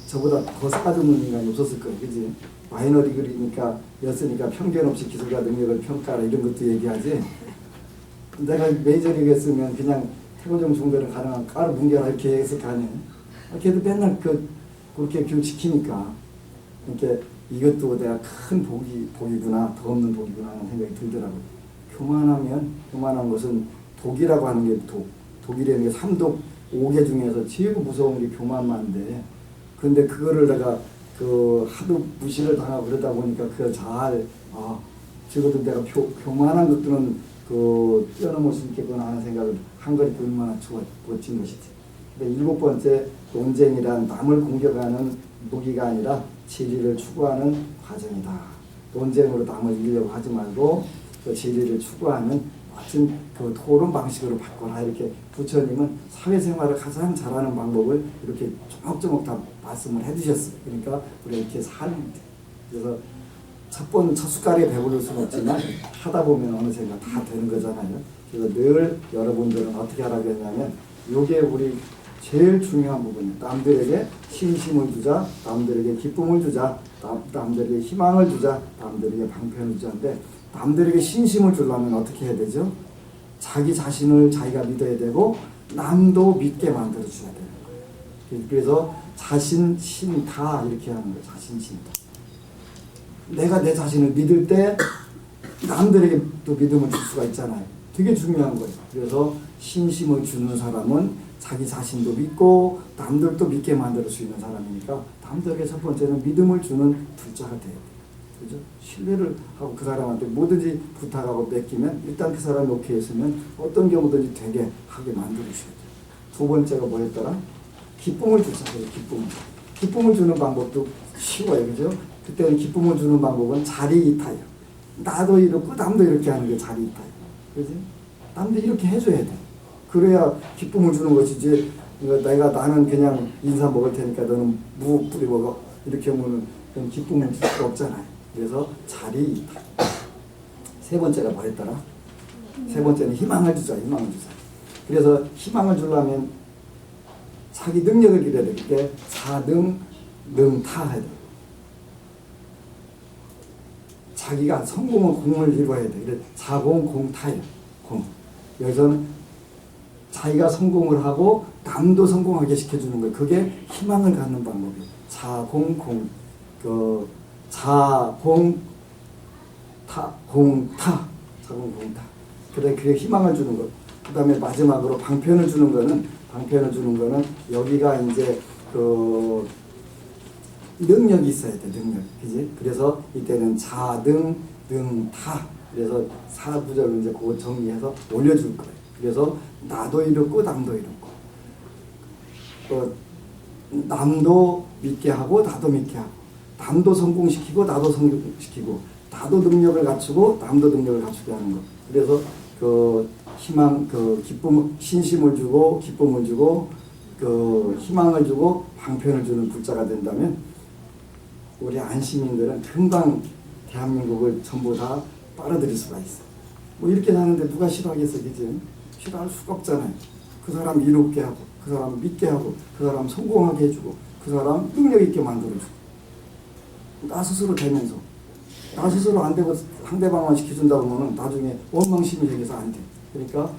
저보다 더 싸가지 없는 인간이 없었을 거예요. 그지? 마이너리그니까 였으니까 편견 없이 기술과 능력을 평가하라 이런 것도 얘기하지. 내가 메이저리그였으면 그냥 태고정 중대를 가능한 까르 뭉개라 이렇게 했을 거 아니에요. 걔도 맨날 그렇게 교육 시키니까 이렇게 이것도 내가 큰 복이구나, 더 없는 복이구나 하는 생각이 들더라고요. 교만한 것은 독이라고 하는 게 독이라는 게 3독 5개 중에서 제일 무서운 게 교만만인데, 근데 그거를 내가 하도 무시를 당하고 그러다 보니까 그걸 잘 적어도 내가 교만한 것들은 뛰어넘을 수 있겠구나 하는 생각을 한 거니까 얼마나 멋진 것이지. 근데 7번째, 논쟁이란 남을 공격하는 무기가 아니라 진리를 추구하는 과정이다. 논쟁으로 남을 이기려고 하지 말고 그 진리를 추구하는 멋진 토론 방식으로 바꿔라. 이렇게 부처님은 사회생활을 가장 잘하는 방법을 이렇게 조목조목 다 말씀을 해주셨어요. 그러니까 우리가 이렇게 사는 데, 그래서 첫 숟가락에 배부를 수는 없지만 하다 보면 어느샌가 다 되는 거잖아요. 그래서 늘 여러분들은 어떻게 하라고 했냐면 이게 우리 제일 중요한 부분이에요. 남들에게 신심을 주자, 남들에게 기쁨을 주자, 남들에게 희망을 주자, 남들에게 방편을 주자인데, 남들에게 신심을 주려면 어떻게 해야 되죠? 자기 자신을 자기가 믿어야 되고 남도 믿게 만들어 줘야 되는 거예요. 그래서 자신, 신, 다 이렇게 하는 거예요. 자신, 신, 다. 내가 내 자신을 믿을 때 남들에게 또 믿음을 줄 수가 있잖아요. 되게 중요한 거예요. 그래서 신심을 주는 사람은 자기 자신도 믿고 남들도 믿게 만들 수 있는 사람이니까 남들에게 첫 번째는 믿음을 주는 불자가 돼야 돼요. 그죠? 신뢰를 하고 그 사람한테 뭐든지 부탁하고 맡기면 일단 그 사람이 오케이 했으면 어떤 경우든지 되게 하게 만들어줘야 돼요. 두 번째가 뭐였더라? 기쁨을 주자. 기쁨을 주는 방법도 쉬워요. 그죠? 그때는 기쁨을 주는 방법은 자리이타예요. 나도 이렇고 남도 이렇게 하는 게 자리이타예요. 그지? 남도 이렇게 해줘야 돼. 그래야 기쁨을 주는 것이지. 나는 그냥 인사 먹을 테니까 너는 무 뿌리 먹어. 이렇게 하면 기쁨을 줄 수 없잖아요. 그래서 자리이타. 세 번째가 뭐였더라? 세 번째는 희망을 주자. 그래서 희망을 주려면 자기 능력을 기려야 될 때 사능, 능타 해야 돼. 자기가 성공은 공을 이루어야 돼. 그래서 사공공타예요. 공. 여기서는 자기가 성공을 하고 남도 성공하게 시켜주는 거예요. 그게 희망을 갖는 방법이에요. 자공공, 자공타. 그래, 그게 희망을 주는 거. 그 다음에 마지막으로 방편을 주는 거는 여기가 이제 능력이 있어야 돼, 능력. 그지? 그래서 이때는 자능, 능타. 그래서 사부절을 이제 그거 정리해서 올려줄 거예요. 그래서 나도 이렇고 남도 이렇고. 남도 믿게 하고 나도 믿게 하고. 남도 성공시키고 나도 성공시키고. 나도 능력을 갖추고 남도 능력을 갖추게 하는 거. 그래서 희망, 기쁨, 신심을 주고 기쁨을 주고 희망을 주고 방편을 주는 불자가 된다면 우리 안시민들은 금방 대한민국을 전부 다 빨아들일 수가 있어. 뭐 이렇게 사는데 누가 싫어하겠어, 그지? 싫어할 수가 없잖아요. 그 사람 이롭게 하고, 그 사람 믿게 하고, 그 사람 성공하게 해주고, 그 사람 능력 있게 만들어주고. 나 스스로 되면서. 나 스스로 안 되고 상대방만 시켜준다 그러면 나중에 원망심이 생겨서 안 돼. 그러니까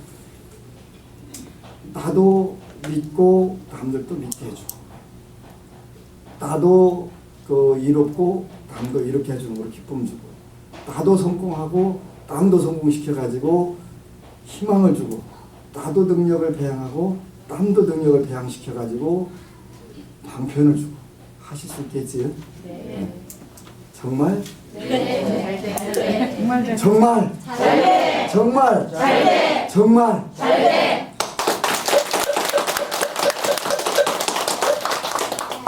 나도 믿고 남들도 믿게 해주고, 나도 이롭고 남도 이렇게 해주는 걸 기쁨 주고, 나도 성공하고 남도 성공시켜가지고 희망을 주고, 나도 능력을 배양하고 남도 능력을 배양시켜가지고 방편을 주고 하실 수 있겠지? 네. 정말? 네. 정말? 잘 돼. 정말? 잘 돼. 정말? 잘 돼.